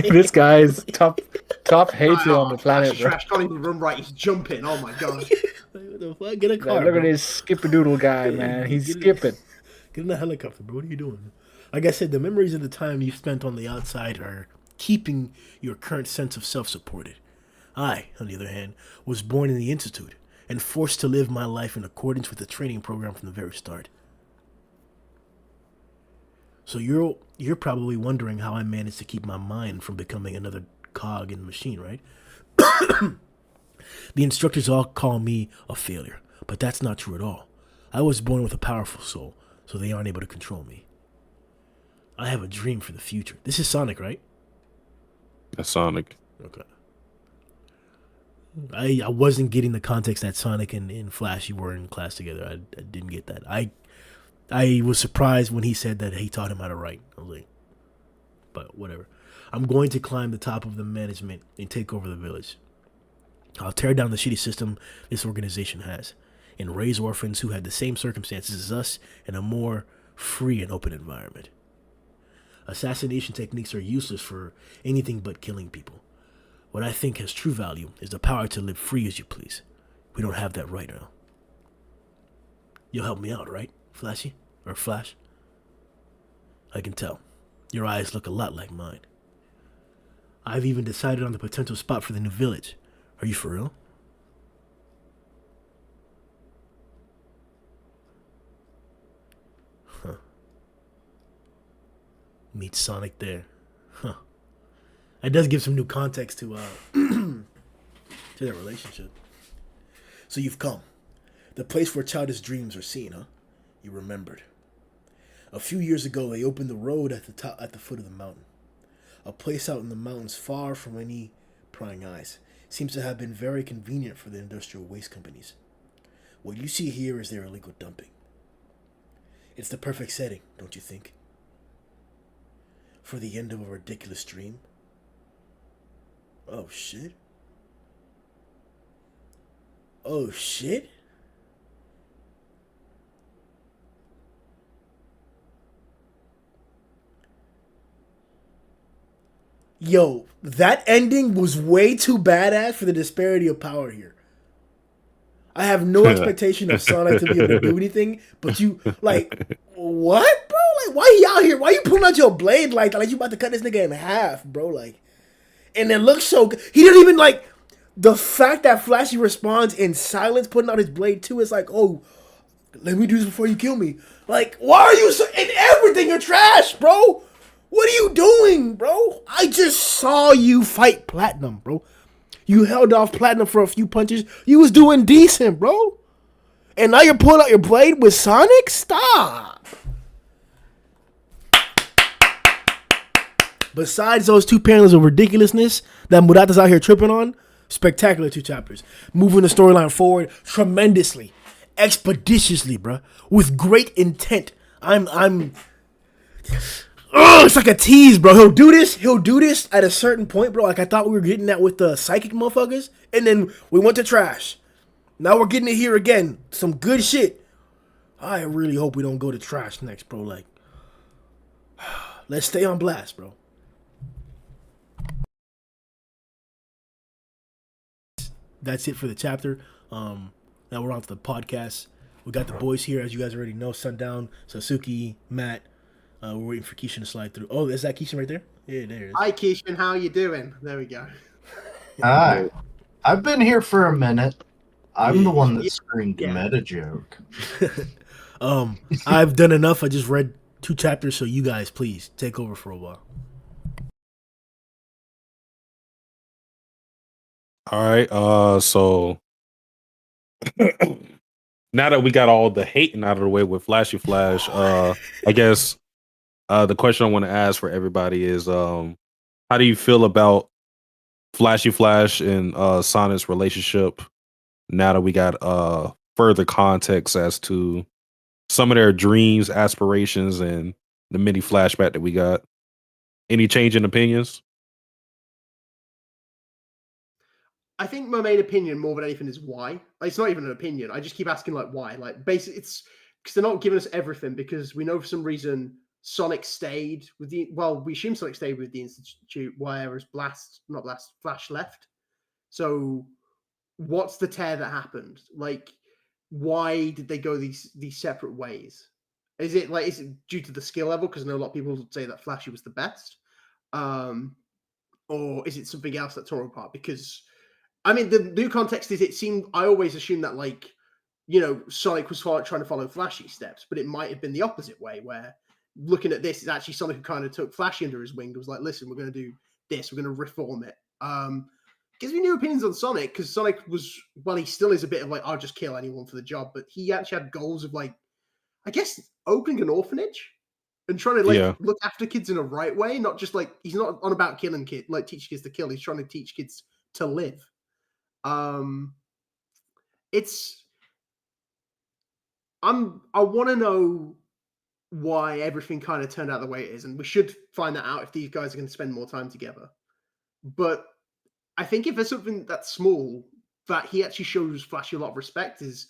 This guy's top hater on the planet, bro. Trash can't even run right. He's jumping. Oh my god. What the fuck? Get a car. Man, look bro. at this skipperdoodle guy, man. He's skipping. Get in the helicopter, bro. What are you doing? Like I said, the memories of the time you spent on the outside are keeping your current sense of self supported. I, on the other hand, was born in the Institute and forced to live my life in accordance with the training program from the very start. So you're probably wondering how I managed to keep my mind from becoming another cog in the machine, right? The instructors all call me a failure, but that's not true at all. I was born with a powerful soul, so they aren't able to control me. I have a dream for the future. This is Sonic, right? That's Sonic. Okay. I wasn't getting the context that Sonic and Flashy were in class together. I didn't get that. I was surprised when he said that he taught him how to write. I was like, but whatever. I'm going to climb the top of the management and take over the village. I'll tear down the shitty system this organization has and raise orphans who had the same circumstances as us in a more free and open environment. Assassination techniques are useless for anything but killing people. What I think has true value is the power to live free as you please. We don't have that right now. You'll help me out, right, Flashy? Or Flash? I can tell. Your eyes look a lot like mine. I've even decided on the potential spot for the new village. Are you for real? Huh. Meet Sonic there. Huh. That does give some new context to to their relationship. So you've come. The place where childish dreams are seen, huh? You remembered. A few years ago, they opened the road at the foot of the mountain. A place out in the mountains far from any prying eyes. Seems to have been very convenient for the industrial waste companies. What you see here is their illegal dumping. It's the perfect setting, don't you think? For the end of a ridiculous dream? Oh shit. Oh shit? Yo, that ending was way too badass for the disparity of power here. I have no expectation of Sonic to be able to do anything, but you, like, what, bro? Like, why you out here? Why you pulling out your blade like that? Like, you about to cut this nigga in half, bro? Like, and it looks so good. He didn't even, like, the fact that Flashy responds in silence, putting out his blade too, is like, oh, let me do this before you kill me. Like, why are you so, in everything you're trash, bro? What are you doing, bro? I just saw you fight Platinum, bro. You held off Platinum for a few punches. You was doing decent, bro. And now you're pulling out your blade with Sonic? Stop. Besides those 2 panels of ridiculousness that Murata's out here tripping on, spectacular 2 chapters. Moving the storyline forward tremendously, expeditiously, bro, with great intent. It's like a tease, bro. He'll do this at a certain point, bro. Like I thought we were getting that with the psychic motherfuckers, and then we went to trash. Now we're getting it here again. Some good shit. I really hope we don't go to trash next, bro. Like, let's stay on blast, bro. That's it for the chapter. Now we're on to the podcast. We got the boys here, as you guys already know. Sundown, Satsuki, Matt. We're waiting for Kishin to slide through. Oh, is that Kishin right there? Yeah, there it is. Hi, Kishin. How you doing? There we go. Hi. I've been here for a minute. I'm the one that screamed the meta joke. I've done enough. I just read 2 chapters, so you guys, please, take over for a while. All right. So now that we got all the hating out of the way with Flashy Flash, I guess the question I want to ask for everybody is, how do you feel about Flashy Flash and Sonic's relationship now that we got further context as to some of their dreams, aspirations, and the mini flashback that we got? Any change in opinions? I think my main opinion, more than anything, is why. Like, it's not even an opinion. I just keep asking, like, why. Like, basically, it's because they're not giving us everything. Because we know for some reason Sonic stayed with the. Well, we assume Sonic stayed with the Institute, whereas Flash left. So, what's the tear that happened? Like, why did they go these separate ways? Is it due to the skill level? Because I know a lot of people say that Flashy was the best, or is it something else that tore apart? Because I mean, the new context is I always assumed that, like, Sonic was trying to follow Flashy's steps, but it might have been the opposite way, where looking at this, it's actually Sonic who kind of took Flashy under his wing. It was like, listen, we're going to do this. We're going to reform it. Gives me new opinions on Sonic, because Sonic he still is a bit of like, I'll just kill anyone for the job, but he actually had goals of, like, I guess, opening an orphanage and trying to look after kids in a right way, not just like, he's not on about killing kids, like teach kids to kill. He's trying to teach kids to live. I want to know why everything kind of turned out the way it is, and we should find that out if these guys are going to spend more time together. But I think if there's something that's small that he actually shows Flashy a lot of respect, is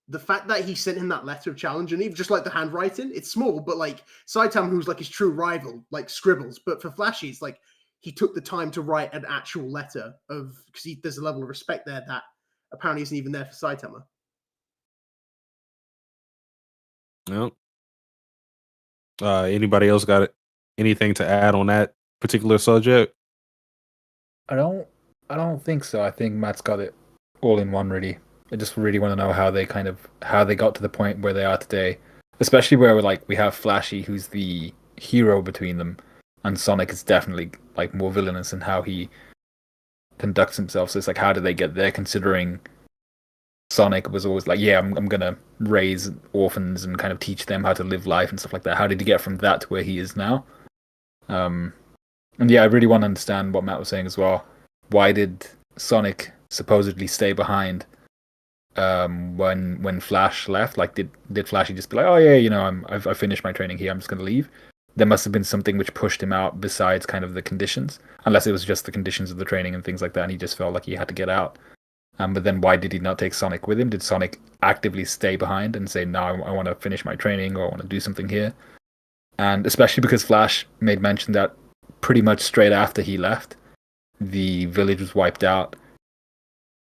the fact that he sent him that letter of challenge, and even just like the handwriting, it's small, but like Saitama, who's like his true rival, like scribbles, but for Flashy, it's like he took the time to write an actual letter because there's a level of respect there that apparently isn't even there for Saitama. Yep. Anybody else got anything to add on that particular subject? I don't think so. I think Matt's got it all in one, really. I just really want to know how they got to the point where they are today, especially where we have Flashy, who's the hero between them, and Sonic is definitely like more villainous in how he conducts himself. So it's like, how did they get there? Considering Sonic was always like, yeah, I'm gonna raise orphans and kind of teach them how to live life and stuff like that. How did he get from that to where he is now? And yeah, I really want to understand what Matt was saying as well. Why did Sonic supposedly stay behind when Flash left? Like, did Flashy just be like, oh yeah, I've finished my training here, I'm just gonna leave? There must have been something which pushed him out besides kind of the conditions, unless it was just the conditions of the training and things like that, and he just felt like he had to get out. But then why did he not take Sonic with him? Did Sonic actively stay behind and say, no, I want to finish my training, or I want to do something here? And especially because Flash made mention that pretty much straight after he left, the village was wiped out.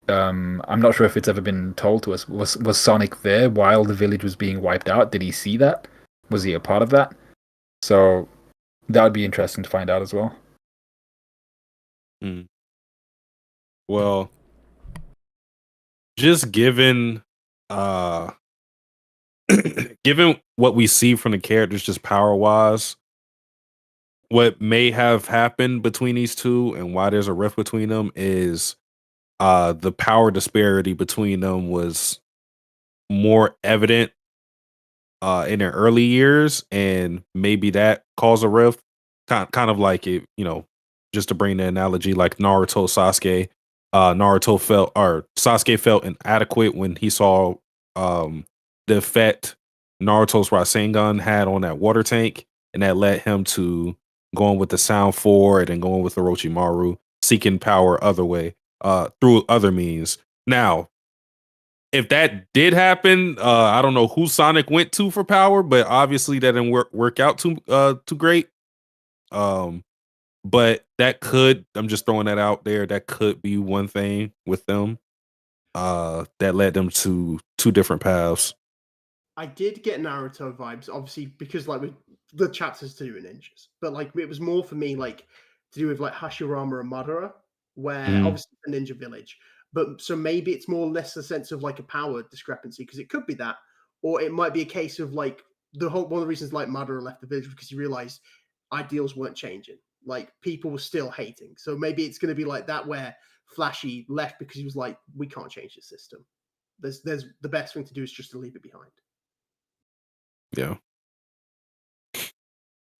I'm not sure if it's ever been told to us. Was Sonic there while the village was being wiped out? Did he see that? Was he a part of that? So that would be interesting to find out as well. Well, just given given what we see from the characters, just power wise, what may have happened between these two and why there's a rift between them is the power disparity between them was more evident in their early years, and maybe that caused a rift. kind of like it, just to bring the analogy, like Naruto, Sasuke. Sasuke felt inadequate when he saw the effect Naruto's Rasengan had on that water tank, and that led him to going with the Sound Forward and going with Orochimaru, seeking power other way, through other means. Now, if that did happen, I don't know who Sonic went to for power, but obviously that didn't work out too great. But that could, I'm just throwing that out there, that could be one thing with them that led them to two different paths. I did get Naruto vibes, obviously, because like with the chapters to do with ninjas, but like it was more for me like to do with like Hashirama and Madara, where obviously it's a ninja village. But so maybe it's more or less a sense of like a power discrepancy, because it could be that, or it might be a case of like one of the reasons like Madara left the village because he realized ideals weren't changing, like people were still hating. So maybe it's going to be like that, where Flashy left because he was like, we can't change the system. There's the best thing to do is just to leave it behind. Yeah.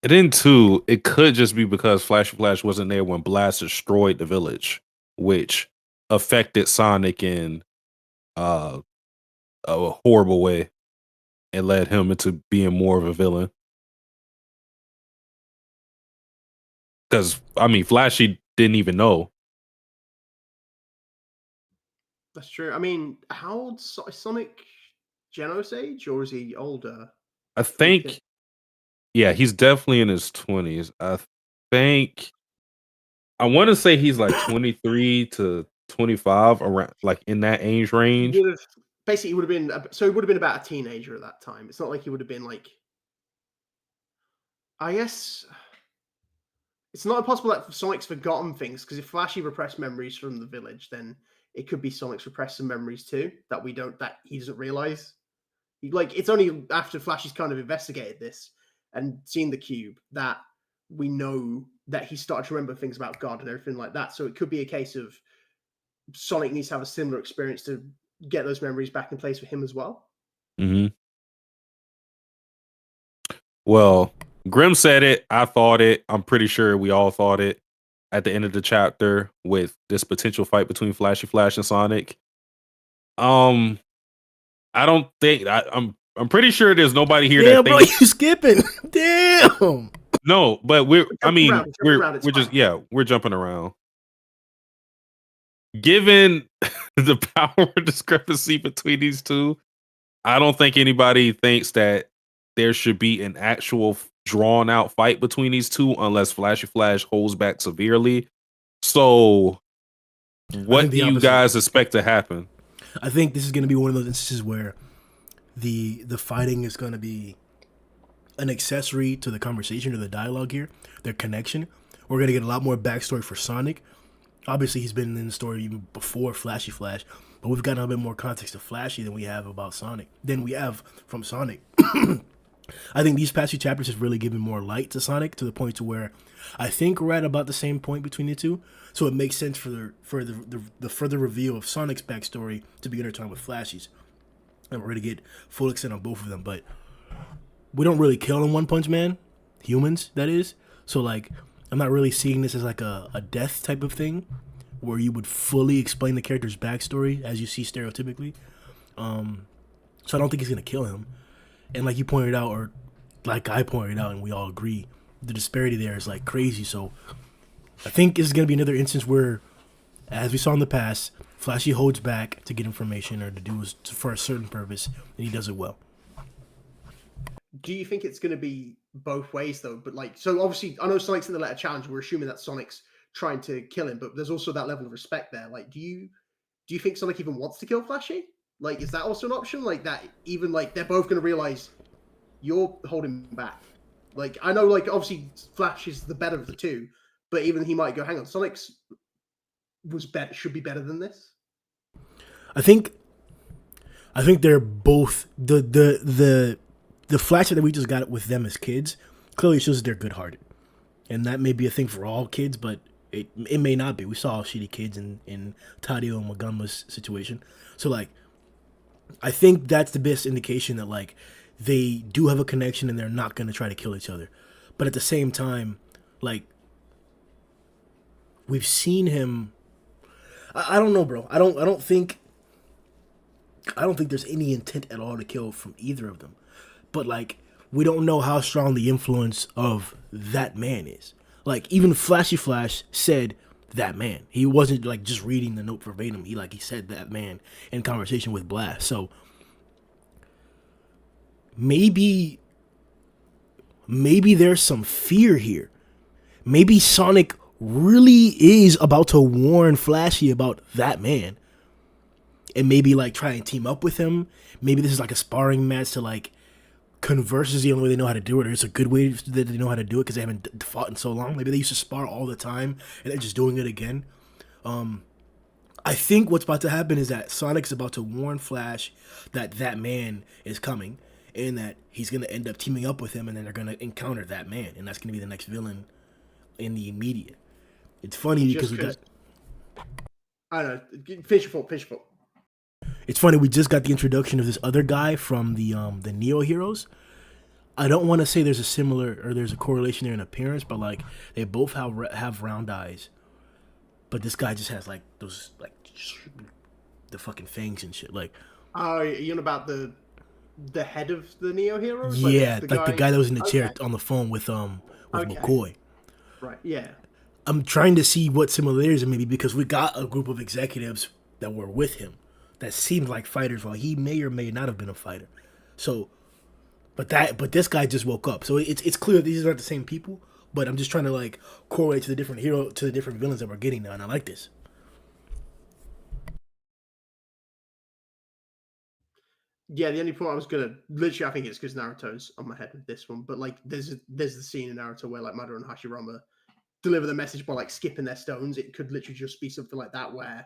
And then too, it could just be because Flash wasn't there when Blast destroyed the village, which affected Sonic in a horrible way and led him into being more of a villain. Because Flashy didn't even know. That's true. I mean, how old is Sonic? Genos age, or is he older? I think, yeah, he's definitely in his 20s. I think, I want to say he's like 23 to 25, around like in that age range. He would have been about a teenager at that time. It's not like he would have been like, I guess it's not impossible that Sonic's forgotten things, because if Flashy repressed memories from the village, then it could be Sonic's repressed some memories too that he doesn't realize. Like, it's only after Flashy's kind of investigated this and seen the cube that we know that he started to remember things about God and everything like that. So it could be a case of Sonic needs to have a similar experience to get those memories back in place for him as well. Mm-hmm. Well, Grim said it. I thought it. I'm pretty sure we all thought it at the end of the chapter with this potential fight between Flashy Flash and Sonic. I don't think I'm pretty sure there's nobody here that bro, thinks you skipping. Damn. No, but we're just fine. we're jumping around. Given the power discrepancy between these two, I don't think anybody thinks that there should be an actual drawn out fight between these two unless Flashy Flash holds back severely. So what do you guys expect to happen? I think this is going to be one of those instances where the fighting is going to be an accessory to the conversation or the dialogue here, their connection. We're going to get a lot more backstory for Sonic. Obviously, he's been in the story even before Flashy Flash, but we've gotten a bit more context to Flashy than we have about Sonic, than we have from Sonic. I think these past few chapters has really given more light to Sonic, to the point to where I think we're at about the same point between the two. So it makes sense for the further reveal of Sonic's backstory to be intertwined with Flashy's. And we're going to get full extent on both of them. But we don't really kill in One Punch Man. Humans, that is. So, like, I'm not really seeing this as like a death type of thing where you would fully explain the character's backstory as you see stereotypically. So I don't think he's going to kill him. And like you pointed out, or like I pointed out, and we all agree, the disparity there is like crazy. So I think this is going to be another instance where, as we saw in the past, Flashy holds back to get information or to do for a certain purpose, and he does it well. Do you think it's going to be both ways though? But like, so obviously, I know Sonic's in the letter challenge. We're assuming that Sonic's trying to kill him, but there's also that level of respect there. Like, do you think Sonic even wants to kill Flashy? Like, is that also an option? Like that, even like they're both going to realize you're holding back. Like, I know, like obviously Flash is the better of the two, but even he might go, hang on, Sonic's should be better than this. I think they're both the Flash that we just got with them as kids clearly shows that they're good-hearted, and that may be a thing for all kids, but it may not be. We saw shitty kids in Tadio and Magamba's situation, so like I think that's the best indication that like they do have a connection and they're not going to try to kill each other. But at the same time, Like, we've seen him. I don't know, bro. I don't think there's any intent at all to kill from either of them. But like, we don't know how strong the influence of that man is. Like, even Flashy Flash said that man. He wasn't like just reading the note verbatim. He said that man in conversation with Blast. So maybe there's some fear here. Maybe Sonic really is about to warn Flashy about that man. And maybe like try and team up with him. Maybe this is like a sparring match to like converse is the only way they know how to do it, or it's a good way that they know how to do it because they haven't fought in so long. Maybe they used to spar all the time and they're just doing it again. I think what's about to happen is that Sonic's about to warn Flash that that man is coming and that he's going to end up teaming up with him, and then they're going to encounter that man, and that's going to be the next villain in the immediate. It's funny because we got... I don't know. Finish your fault. It's funny, we just got the introduction of this other guy from the Neo Heroes. I don't want to say there's a similar or there's a correlation there in appearance, but like they both have round eyes, but this guy just has like those like the fucking fangs and shit. Like, oh, you know about the head of the Neo Heroes? Yeah, the guy that was in the chair on the phone with McCoy. Right. Yeah. I'm trying to see what similarities there may be because we got a group of executives that were with him that seemed like fighters while he may or may not have been a fighter. So, but this guy just woke up. So it's clear these are not the same people, but I'm just trying to like correlate to the different villains that we're getting now, and I like this. Yeah, the only point I was gonna literally, I think it's because Naruto's on my head with this one, but like there's the scene in Naruto where like Madara and Hashirama deliver the message by like skipping their stones. It could literally just be something like that where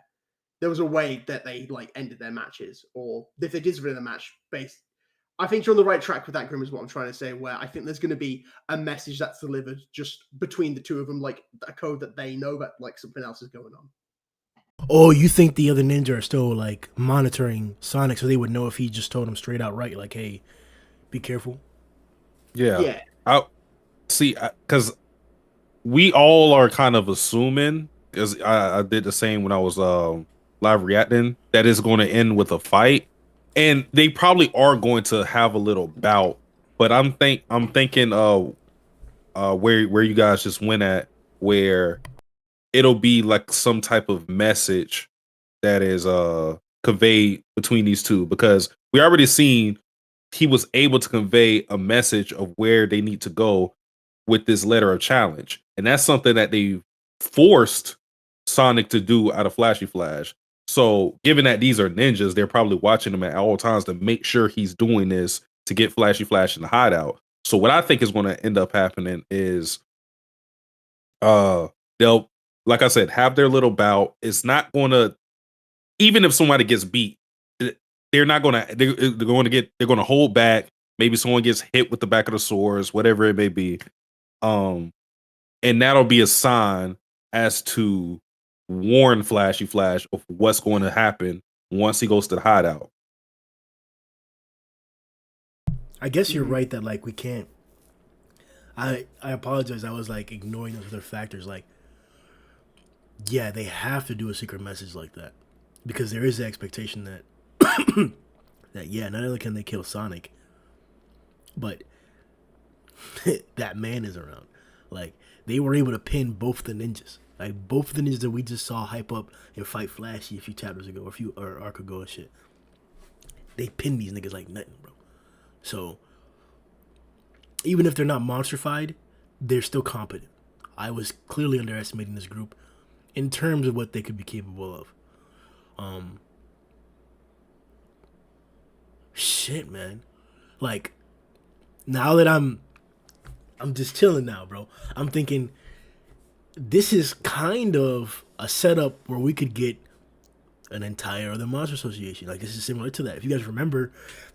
there was a way that they like ended their matches, or if they did win a match based. I think you're on the right track with that, Grim, is what I'm trying to say, where I think there's going to be a message that's delivered just between the two of them, like a code that they know that like something else is going on. Oh, you think the other ninja are still like monitoring Sonic so they would know if he just told them straight out right, like, hey, be careful? Yeah. I see, because we all are kind of assuming, because I did the same when I was live reacting, that it's going to end with a fight, and they probably are going to have a little bout. But I'm thinking where you guys just went at, where it'll be like some type of message that is conveyed between these two, because we already seen he was able to convey a message of where they need to go with this letter of challenge, and that's something that they forced Sonic to do out of Flashy Flash. So given that these are ninjas, they're probably watching him at all times to make sure he's doing this to get Flashy Flash in the hideout. So what I think is going to end up happening is they'll, like I said, have their little bout. It's not going to, even if somebody gets beat, they're not going to, they're going to hold back. Maybe someone gets hit with the back of the swords, whatever it may be. And that'll be a sign as to warn Flashy Flash of what's going to happen once he goes to the hideout. I guess you're right that like we can't. I apologize. I was like ignoring those other factors. Like, yeah, they have to do a secret message like that because there is the expectation that that yeah, not only can they kill Sonic, but that man is around. Like, they were able to pin both the ninjas. Like, both the ninjas that we just saw hype up and fight Flashy a few chapters ago, or arc ago and shit. They pinned these niggas like nothing, bro. So, even if they're not monstrified, they're still competent. I was clearly underestimating this group in terms of what they could be capable of. Shit, man. Like, now that I'm just chilling now, bro. I'm thinking this is kind of a setup where we could get an entire other monster association. Like, this is similar to that. If you guys remember,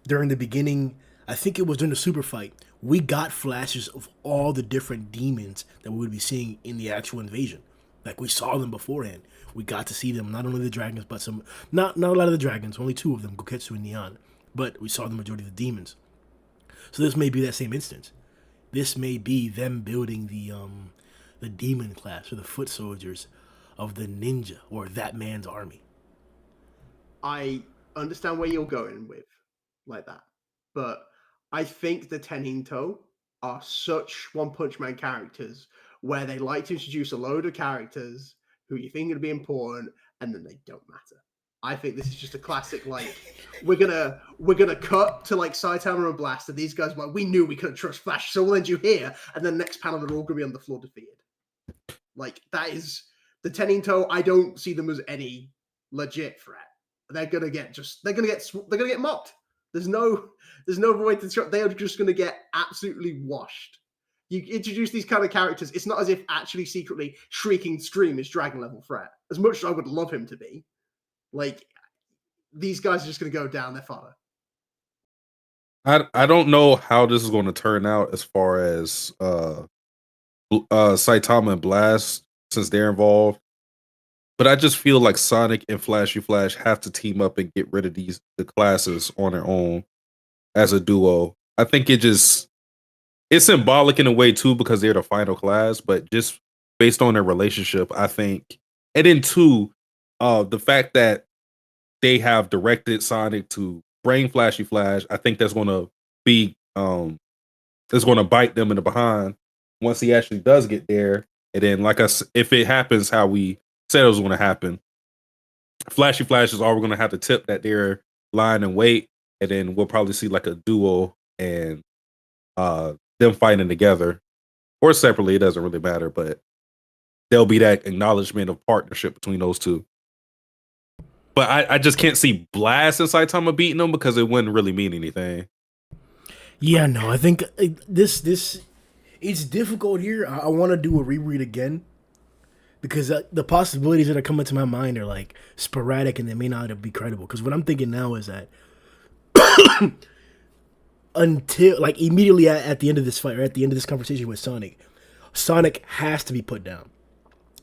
during the beginning, I think it was during the super fight, we got flashes of all the different demons that we would be seeing in the actual invasion. Like, we saw them beforehand. We got to see them, not only the dragons, but some, not a lot of the dragons, only two of them, Goketsu and Neon. But we saw the majority of the demons. So this may be that same instance. This may be them building the demon class or the foot soldiers of the ninja or that man's army. I understand where you're going with like that, but I think the Teninto are such One Punch Man characters where they like to introduce a load of characters who you think are going to be important, and then they don't matter. I think this is just a classic, like, we're gonna cut to like Saitama and Blast, and these guys are like, we knew we couldn't trust Flash, so we'll end you here, and then next panel they're all gonna be on the floor defeated. Like, that is the Teninto. I don't see them as any legit threat. They're gonna get mocked. There's no other way to show. They are just gonna get absolutely washed. You introduce these kind of characters, it's not as if actually secretly Shrieking Stream is dragon level threat. As much as I would love him to be, like, these guys are just gonna go down their father. I don't know how this is going to turn out as far as Saitama and Blast, since they're involved. But I just feel like Sonic and Flashy Flash have to team up and get rid of the classes on their own as a duo. I think it's symbolic in a way too, because they're the final class, but just based on their relationship, I think. And then two, the fact that they have directed Sonic to bring Flashy Flash, I think that's going to be it's going to bite them in the behind once he actually does get there. And then, like if it happens how we said it was going to happen, Flashy Flash is always going to have to tip that they're lying in wait, and then we'll probably see like a duo and them fighting together or separately. It doesn't really matter, but there'll be that acknowledgement of partnership between those two. But I just can't see Blast and Saitama beating them because it wouldn't really mean anything. Yeah, no, I think this it's difficult here. I want to do a reread again because the possibilities that are coming to my mind are like sporadic and they may not be credible. Because what I'm thinking now is that until like immediately at the end of this fight or at the end of this conversation with Sonic has to be put down.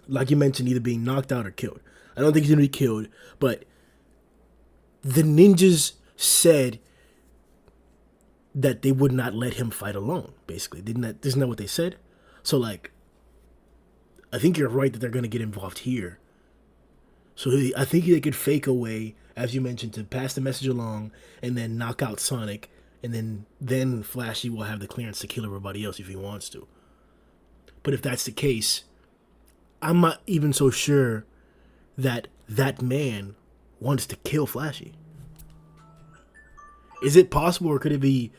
Like you mentioned, either being knocked out or killed. I don't think he's going to be killed, but the ninjas said that they would not let him fight alone, basically. Isn't that what they said? So, like, I think you're right that they're going to get involved here. So I think they could fake a way, as you mentioned, to pass the message along and then knock out Sonic, and then Flashy will have the clearance to kill everybody else if he wants to. But if that's the case, I'm not even so sure that man wants to kill Flashy. Is it possible, or is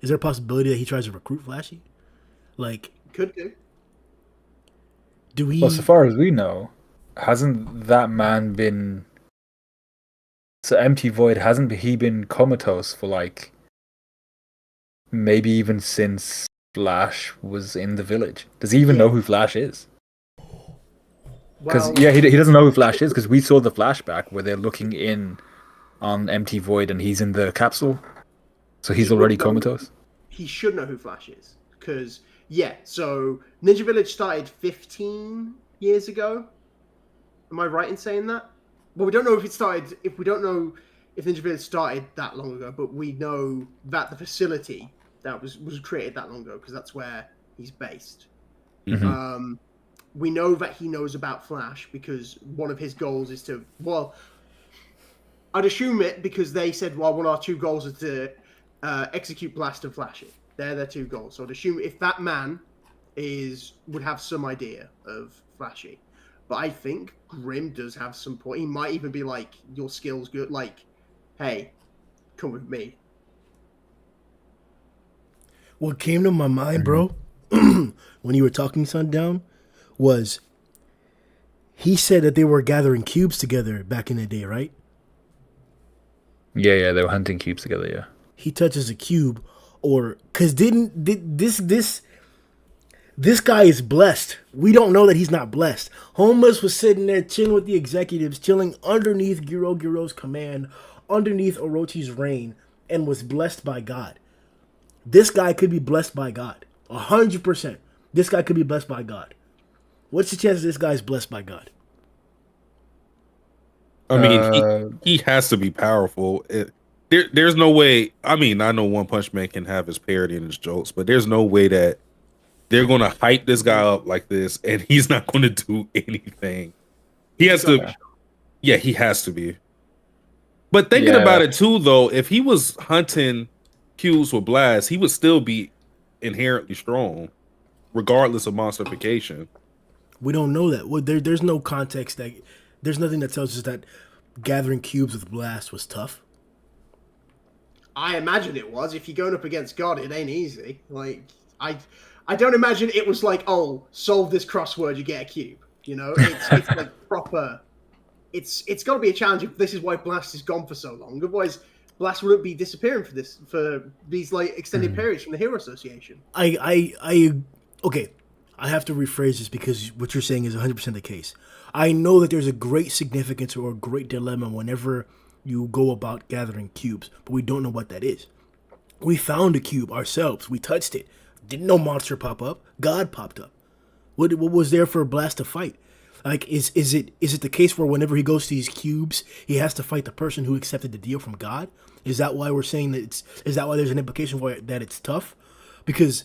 there a possibility that he tries to recruit Flashy? Like, could do. Do we? Well, so far as we know, hasn't that man been? So Empty Void, hasn't he been comatose for like maybe even since Flash was in the village? Does he even know who Flash is? Because he doesn't know who Flash is because we saw the flashback where they're looking in on Empty Void and he's in the capsule, so he's already comatose. He should know who Flash is because so Ninja Village started 15 years ago. Am I right in saying that? Well, we don't know if it started. If we don't know if Ninja Village started that long ago, but we know that the facility that was created that long ago because that's where he's based. Mm-hmm. We know that he knows about Flash because one of his goals is to, I'd assume it because they said, one of our two goals is to execute Blast and Flashy. They're their two goals. So I'd assume if that man would have some idea of Flashy. But I think Grim does have some point. He might even be like, your skill's good. Like, hey, come with me. What came to my mind, bro, when you were talking Sundown, was he said that they were gathering cubes together back in the day, right? Yeah, they were hunting cubes together, yeah. He touches a cube, because this guy is blessed. We don't know that he's not blessed. Homeless was sitting there chilling with the executives, chilling underneath Giro's command, underneath Orochi's reign, and was blessed by God. This guy could be blessed by God. 100%. This guy could be blessed by God. What's the chance this guy's blessed by God? I mean, he has to be powerful. There's no way. I mean, I know One Punch Man can have his parody and his jokes, but there's no way that they're gonna hype this guy up like this, and he's not gonna do anything. He has to. Yeah, he has to be. But thinking about it too, though, if he was hunting cubes with Blast, he would still be inherently strong, regardless of monstrification. We don't know that. Well, there's no context that there's nothing that tells us that gathering cubes with Blast was tough. I imagine it was. If you're going up against God, it ain't easy. Like I don't imagine it was like, oh, solve this crossword, you get a cube. You know, it's like proper. It's got to be a challenge. If this is why Blast is gone for so long. Otherwise, Blast wouldn't be disappearing for these like extended periods from the Hero Association. Okay. I have to rephrase this because what you're saying is 100% the case. I know that there's a great significance or a great dilemma whenever you go about gathering cubes, but we don't know what that is. We found a cube ourselves. We touched it. Didn't no monster pop up. God popped up. What was there for Blast to fight? Like, is it the case where whenever he goes to these cubes, he has to fight the person who accepted the deal from God? Is that why we're saying that is that why there's an implication that it's tough? Because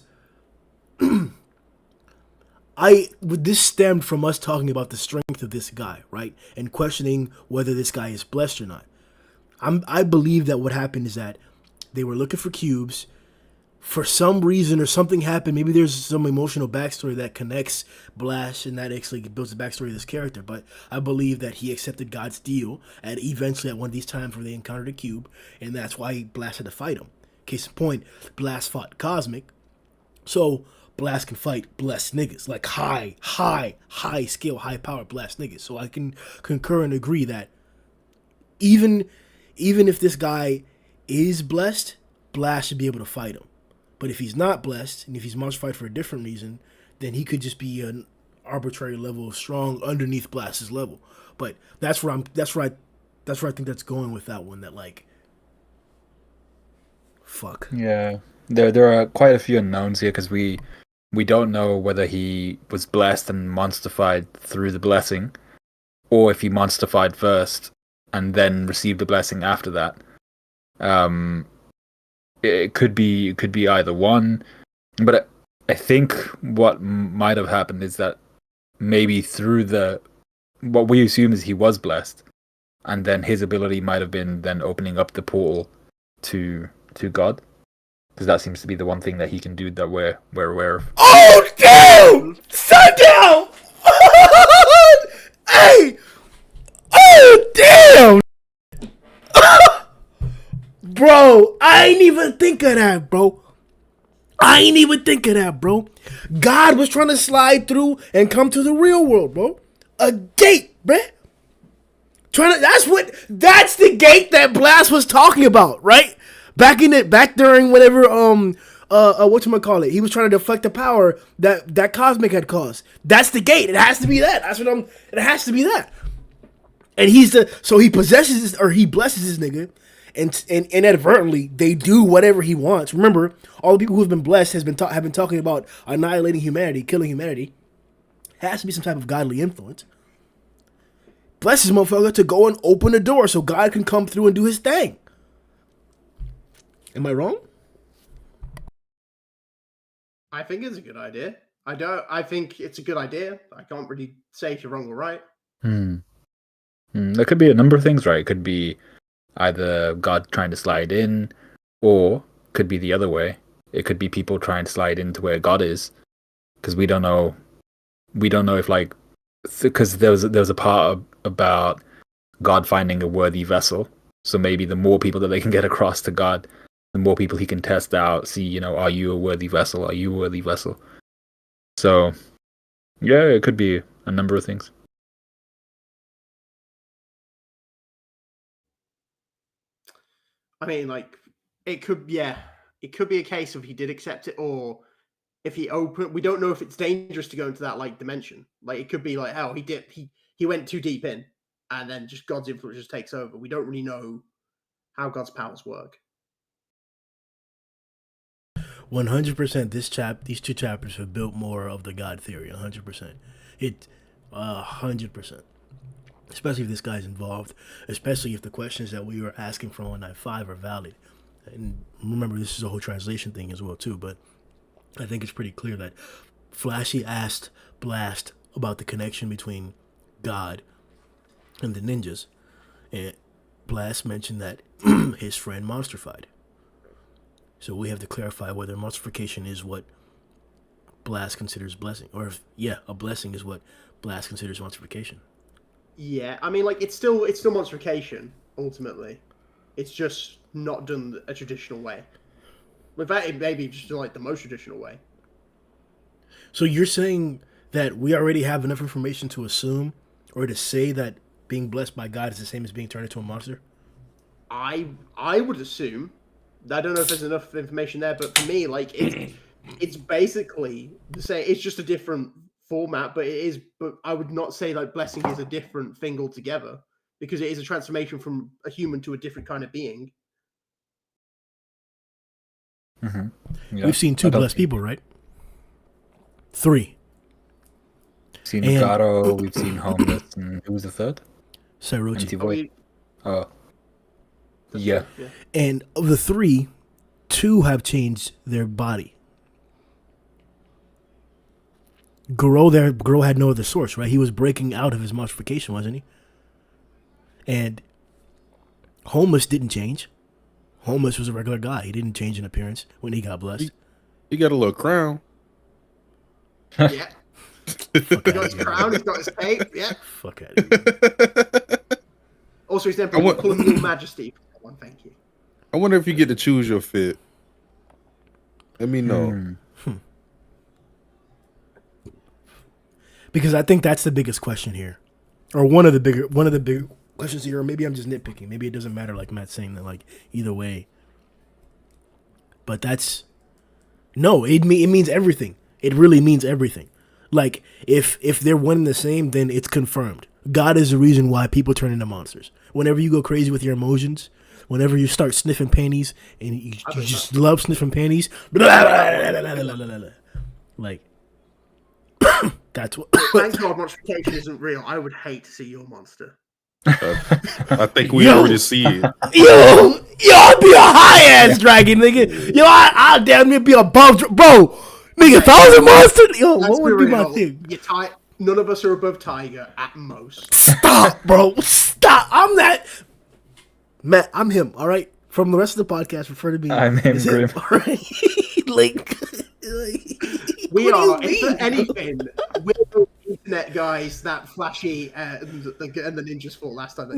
this stemmed from us talking about the strength of this guy, right? And questioning whether this guy is blessed or not. I believe that what happened is that they were looking for cubes. For some reason or something happened, maybe there's some emotional backstory that connects Blast and that actually builds the backstory of this character. But I believe that he accepted God's deal eventually at one of these times where they encountered a cube, and that's why Blast had to fight him. Case in point, Blast fought Cosmic, so Blast can fight blessed niggas, like high skill, high power blessed niggas. So I can concur and agree that even if this guy is blessed, Blast should be able to fight him. But if he's not blessed, and if he's monstrified for a different reason, then he could just be an arbitrary level of strong underneath Blast's level. But that's where I think that's going with that one. That like, fuck. Yeah, there are quite a few unknowns here because we don't know whether he was blessed and monstrified through the blessing, or if he monstrified first and then received the blessing after that. It could be either one, but I think what might have happened is that maybe through what we assume is he was blessed, and then his ability might have been then opening up the portal to God, because that seems to be the one thing that he can do that we're aware of. Oh damn! Sundown! Hey! Oh damn! Bro, I ain't even think of that, bro. God was trying to slide through and come to the real world, bro. A gate, bruh. That's the gate that Blast was talking about, right? Back during whatever whatchamacallit, he was trying to deflect the power that Cosmic had caused. That's the gate. It has to be that. It has to be that. And he possesses this, or he blesses this nigga. And inadvertently, they do whatever he wants. Remember, all the people who have been blessed have been talking about annihilating humanity, killing humanity. Has to be some type of godly influence. Bless this motherfucker to go and open the door so God can come through and do his thing. Am I wrong? I think it's a good idea. I think it's a good idea. I can't really say if you're wrong or right. There could be a number of things, right? It could be either God trying to slide in, or could be the other way. It could be people trying to slide into where God is, because we don't know if like, because there was a part about God finding a worthy vessel. So maybe the more people that they can get across to God, the more people he can test out, see, are you a worthy vessel? Are you a worthy vessel? So yeah, it could be a number of things. I mean, like, it could be a case of he did accept it, or if he opened, we don't know if it's dangerous to go into that like dimension. Like, it could be like, hell, he went too deep in, and then just God's influence just takes over. We don't really know how God's powers work. 100%. These two chapters have built more of the God theory. 100%. 100%. Especially if this guy's involved, especially if the questions that we were asking from on night 5 are valid. And remember, this is a whole translation thing as well too, but I think it's pretty clear that Flashy asked Blast about the connection between God and the ninjas, and Blast mentioned that his friend monsterfied. So we have to clarify whether monstrification is what Blast considers blessing, or if a blessing is what Blast considers monstrification. Yeah, I mean, like it's still monstrification ultimately. It's just not done a traditional way. In fact, it may be just like the most traditional way. So you're saying that we already have enough information to assume or to say that being blessed by God is the same as being turned into a monster? I would assume. I don't know if there's enough information there, but for me, like it's basically the same. It's just a different format, but it is. But I would not say like blessing is a different thing altogether, because it is a transformation from a human to a different kind of being. Mm-hmm. Yeah. We've seen 2 blessed people, right? 3. We've seen Garou, we've seen Homeless, and who was the third? Sairochi. Oh. Yeah. And of the 3, 2 have changed their body. Garou had no other source, right? He was breaking out of his monstrification, wasn't he? And Homeless didn't change. Homeless was a regular guy. He didn't change in appearance when he got blessed. He got a little crown. Yeah. He's got his crown, he's got his cape, yeah. Fuck out of here. Also, he's never calling Your Majesty. One, thank you. I wonder if you get to choose your fit. Let me know. Because I think that's the biggest question here, or one of the big questions here. Or maybe I'm just nitpicking. Maybe it doesn't matter, like Matt's saying that, like either way. But it means everything. It really means everything. Like if they're one and the same, then it's confirmed. God is the reason why people turn into monsters. Whenever you go crazy with your emotions, whenever you start sniffing panties and you just love sniffing panties, like that's what. Thank God monstrification isn't real. I would hate to see your monster. I think we already see it. Yo, I'd be a high ass dragon, nigga. Yo, I'll damn near be above, bro. Nigga, if I was a monster, yo, what would be my thing? None of us are above Tiger at most. Stop, bro. Stop. I'm that. Matt, I'm him, all right? From the rest of the podcast, refer to me. I'm him, Grim. All right? like, we are, if for anything, we're the internet guys that Flashy and the ninjas fought last time.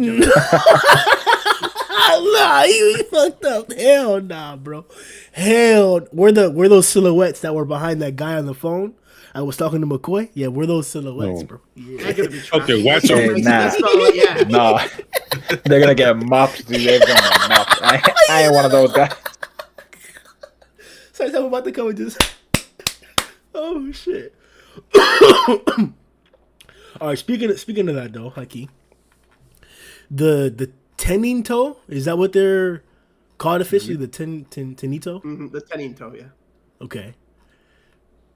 Nah, you fucked up. Hell nah, bro. Hell, we're those silhouettes that were behind that guy on the phone. I was talking to McCoy. Yeah, we're those silhouettes, bro. Yeah. They're gonna be Okay, watch out. Yeah. No, they're gonna get mopped, dude. They're gonna get mopped. I ain't one of those guys. So I'm about to come and just. Oh shit. All right. Speaking of that though, Haki, the Tenin toe, is that what they're called officially? The Tenito? Mm-hmm, the Tenin toe, yeah. Okay.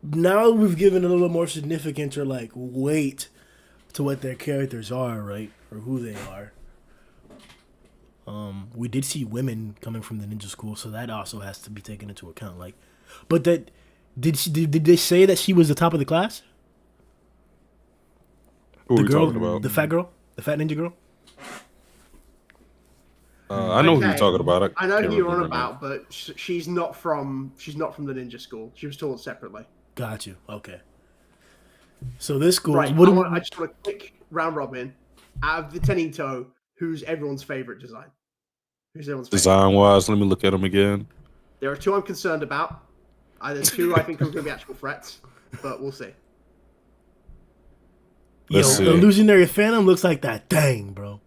Now we've given a little more significance or like weight to what their characters are, right? Or who they are. We did see women coming from the ninja school, so that also has to be taken into account. Like, but that did they say that she was the top of the class? Who The are we girl, talking about? the fat girl, the fat ninja girl. I know who you're talking about. I know who you're on about, but she's not from the ninja school. She was taught separately. Got you. Okay. So this school. Right. I just want a quick round robin. Out of the Tenito, who's everyone's favorite design? Who's everyone's favorite? Design wise, let me look at them again. There are 2 I'm concerned about. There's 2 I think are going to be actual threats, but we'll see. Let's see. The illusionary phantom looks like that thing, bro.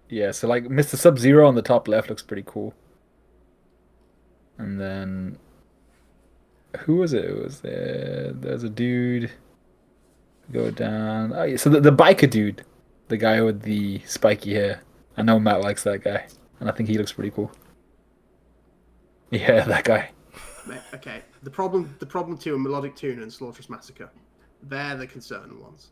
Yeah, so like Mr. Sub-Zero on the top left looks pretty cool. And then who was it? It was there's a dude. Go down. Oh yeah, so the biker dude, the guy with the spiky hair. I know Matt likes that guy, and I think he looks pretty cool. Yeah, that guy. Okay. The problem too are Melodic Tune and Slaughterous Massacre. They're the concerned ones.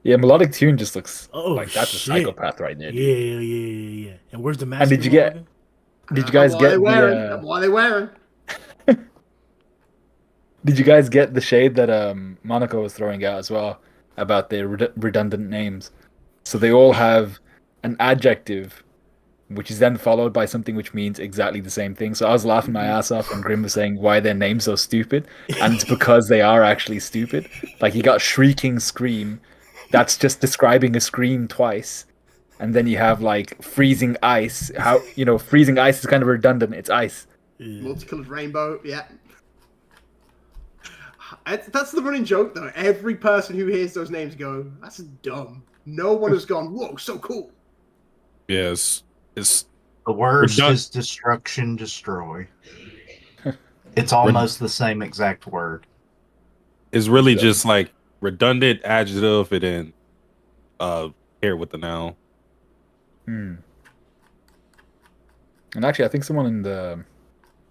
Yeah, Melodic Tune just looks like that's shit. a psychopath right there. Dude. Yeah. And where's the mask? And did you guys get What are they wearing? Did you guys get the shade that Monaco was throwing out as well about their redundant names? So they all have an adjective, which is then followed by something which means exactly the same thing. So I was laughing my ass off when Grim was saying why their names so stupid, and it's because they are actually stupid. Like you got Shrieking Scream, that's just describing a scream twice, and then you have like Freezing Ice. How Freezing Ice is kind of redundant. It's ice. Multicolored rainbow, yeah. That's the running joke, though. Every person who hears those names go, "That's dumb." No one has gone, "Whoa, so cool." Yes, it's The worst is destruction, destroy. It's almost the same exact word. It's really just like redundant adjective and then pair with the noun. And actually, I think someone in the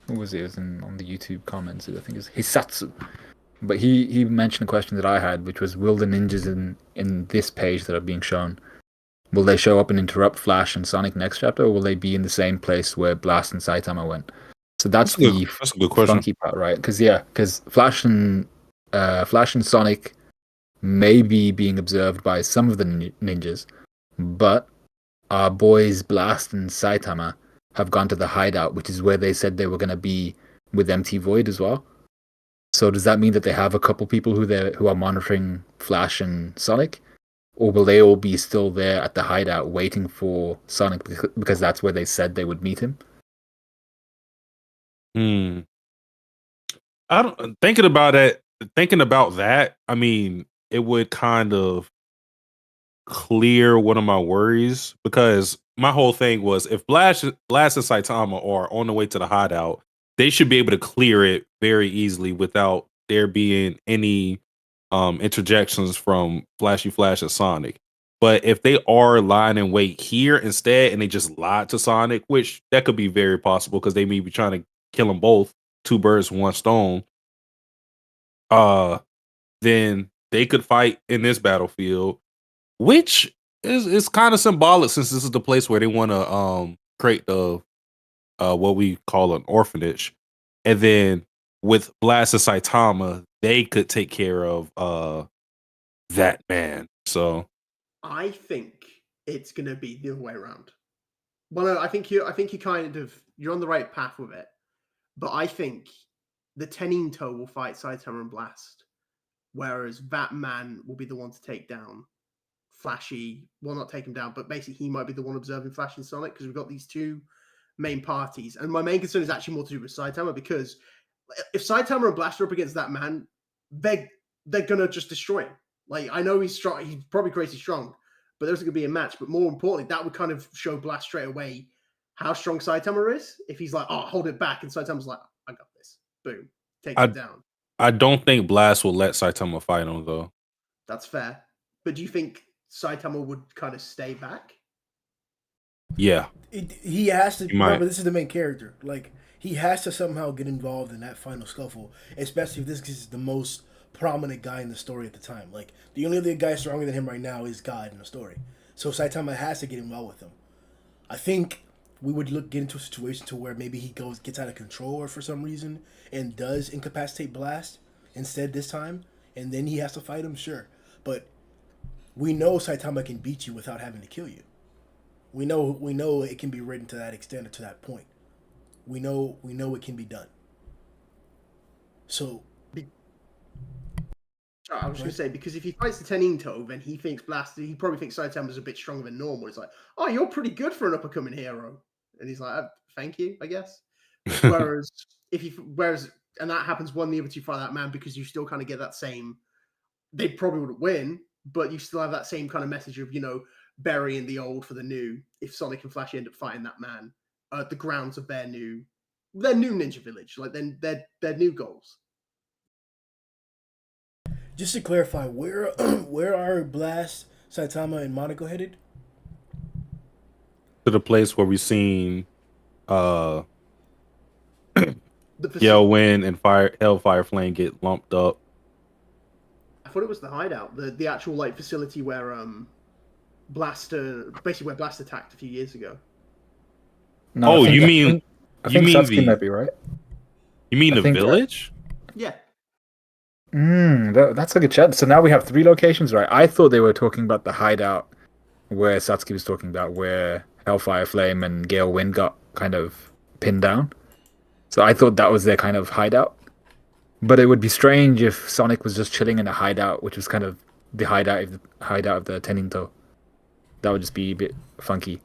who was it? It was on the YouTube comments. I think it's Hisatsu. But he mentioned a question that I had, which was, will the ninjas in this page that are being shown, will they show up and interrupt Flash and Sonic next chapter, or will they be in the same place where Blast and Saitama went? So that's a good question. Funky part, right? Because Flash and Sonic may be being observed by some of the ninjas, but our boys Blast and Saitama have gone to the hideout, which is where they said they were going to be with MT Void as well. So does that mean that they have a couple people who are monitoring Flash and Sonic, or will they all be still there at the hideout waiting for Sonic because that's where they said they would meet him? I don't thinking about it. Thinking about that, I mean, it would kind of clear one of my worries, because my whole thing was, if Blast and Saitama are on the way to the hideout, they should be able to clear it very easily without there being any interjections from Flashy Flash and Sonic. But if they are lying in wait here instead and they just lied to Sonic, which that could be very possible because they may be trying to kill them both, two birds, one stone, then they could fight in this battlefield, which is kind of symbolic since this is the place where they want to create the what we call an orphanage. And then with Blast and Saitama, they could take care of that man. So I think it's gonna be the other way around. Well, no, I think you're on the right path with it. But I think the Tenin Toe will fight Saitama and Blast, whereas that man will be the one to take down Flashy. Well, not take him down, but basically he might be the one observing Flash and Sonic, because we've got these two main parties. And my main concern is actually more to do with Saitama, because if Saitama and Blast are up against that man, they're gonna just destroy him. Like, I know he's strong, he's probably crazy strong, but there's gonna be a match. But more importantly, that would kind of show Blast straight away how strong Saitama is. If he's like, "Oh, hold it back," and Saitama's like, "I got this," boom, take him down. I don't think Blast will let Saitama fight him, though. That's fair. But do you think Saitama would kind of stay back? Yeah. He has to. Remember, this is the main character. Like, he has to somehow get involved in that final scuffle, especially if this is the most prominent guy in the story at the time. Like, the only other guy stronger than him right now is God in the story. So Saitama has to get involved with him. I think we would get into a situation to where maybe he gets out of control or for some reason and does incapacitate Blast instead this time, and then he has to fight him, sure. But we know Saitama can beat you without having to kill you. We know it can be written to that extent or to that point. We know it can be done. So I was going to say, because if he fights the Tenin Toe, then he probably thinks Saitama's a bit stronger than normal. It's like, "Oh, you're pretty good for an up-and-coming hero." And he's like, "Thank you, I guess." Whereas, and that happens when the other two fight that man, because you still kind of get that same, they probably wouldn't win, but you still have that same kind of message of, burying the old for the new. If Sonic and Flash end up fighting that man at the grounds of their new ninja village, like then their new goals. Just to clarify, where are Blast, Saitama, and Monaco headed? To the place where we've seen Yelwin and Hellfire Flame get lumped up. I thought it was the hideout, the actual like facility where Blaster attacked a few years ago. No, you mean Satsuki might be right. You mean the village? Yeah. That's a good chat. So now we have 3 locations, right? I thought they were talking about the hideout where Satsuki was talking about, where Hellfire Flame and Gale Wind got kind of pinned down. So I thought that was their kind of hideout. But it would be strange if Sonic was just chilling in a hideout, which was kind of the hideout of the Teninto. That would just be a bit funky.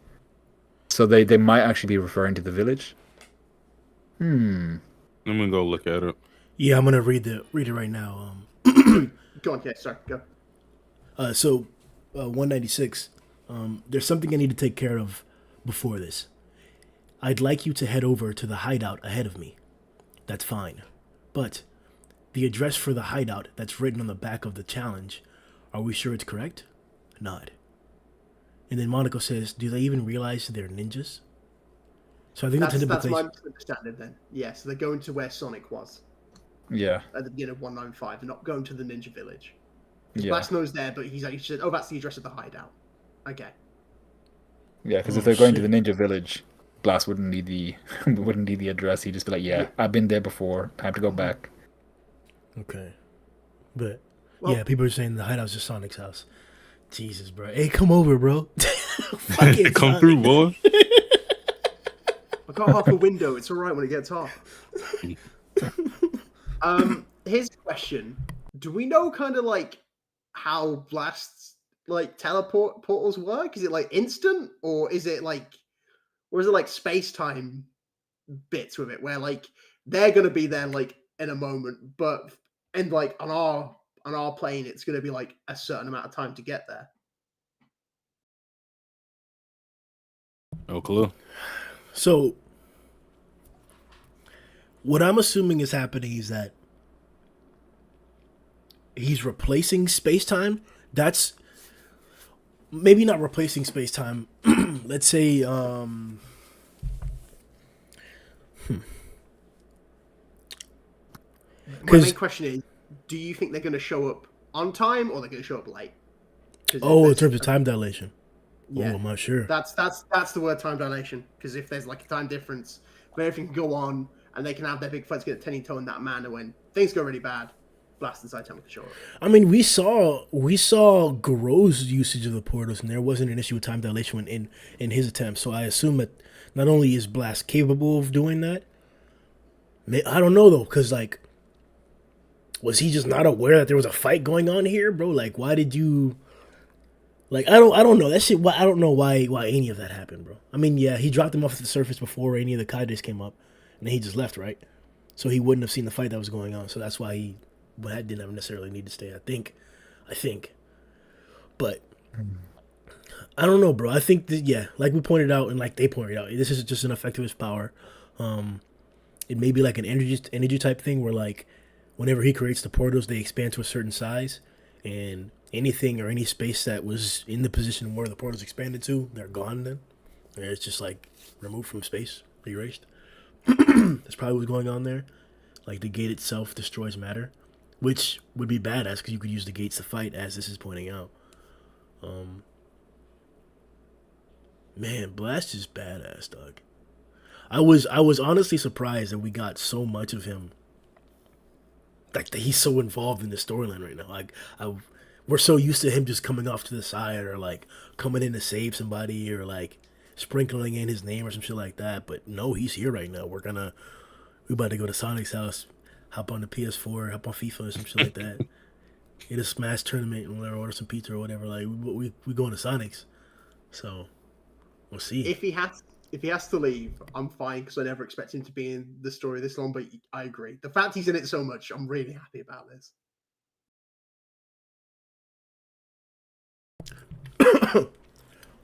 So they might actually be referring to the village. I'm gonna go look at it. Yeah, I'm gonna read it right now. Go on, yeah, sorry, go. So 196. There's something I need to take care of before this. I'd like you to head over to the hideout ahead of me. That's fine. But the address for the hideout that's written on the back of the challenge, are we sure it's correct? Nod. And then Monaco says, do they even realize they're ninjas? So I think That's that's my misunderstanding then. Yeah, so they're going to where Sonic was Yeah. at the beginning of 195. They're not going to the ninja village. Yeah. Blast knows there, but he said, oh, that's the address of the hideout. Okay. Yeah, because Oh, if they're going to shit. the ninja village, Blast wouldn't need the address. He'd just be like, yeah, I've been there before. Time to go back. Okay. But Well- yeah, people are saying the hideout's just Sonic's house. Jesus, bro. Hey, come over, bro. Fucking Come Sonic. through, boy. I got half a window. It's all right when it gets hot. Here's a question: do we know kind of like how Blast's like teleport portals work? Is it like instant, or is it like space time bits with it, where like they're gonna be there like in a moment, but and like on our plane, it's gonna be like a certain amount of time to get there. No clue. So, what I'm assuming is happening is that he's replacing space time. That's maybe not replacing space time. Let's say, My main question is: do you think they're gonna show up on time or they're gonna show up late? 'Cause oh, in there's- terms of time dilation. Yeah. Oh, I'm not sure. That's the word, time dilation. Because if there's like a time difference, where everything can go on and they can have their big fights, get Tenny Toe in that manner when things go really bad, Blast and Saitama can show up. I mean, we saw Garou's usage of the portals, and there wasn't an issue with time dilation in his attempt. So I assume that not only is Blast capable of doing that, I don't know though, because like, was he just not aware that there was a fight going on here, bro? Like, why did you? Like, I don't know that shit. I don't know why any of that happened, bro. I mean, yeah, he dropped him off at the surface before any of the Kaides came up, and then he just left, right? So he wouldn't have seen the fight that was going on. So that's why he didn't necessarily need to stay. I think, but I don't know, bro. I think that, yeah, like we pointed out and like they pointed out, this is just an effect of his power. It may be like an energy type thing where like whenever he creates the portals, they expand to a certain size, and anything or any space that was in the position where the portals expanded to, they're gone then. And it's just like removed from space, erased. That's probably what's going on there. Like the gate itself destroys matter, which would be badass because you could use the gates to fight, as this is pointing out. Man, Blast is badass, dog. I was honestly surprised that we got so much of him. Like that he's so involved in the storyline right now. Like we're so used to him just coming off to the side or like coming in to save somebody or like sprinkling in his name or some shit like that. But no, he's here right now. We're about to go to Sonic's house, hop on the PS4, hop on FIFA or some shit like that. Get a Smash tournament and order some pizza or whatever. Like we going to Sonic's, so we'll see. If he has to leave, I'm fine because I never expect him to be in the story this long. But I agree. The fact he's in it so much, I'm really happy about this.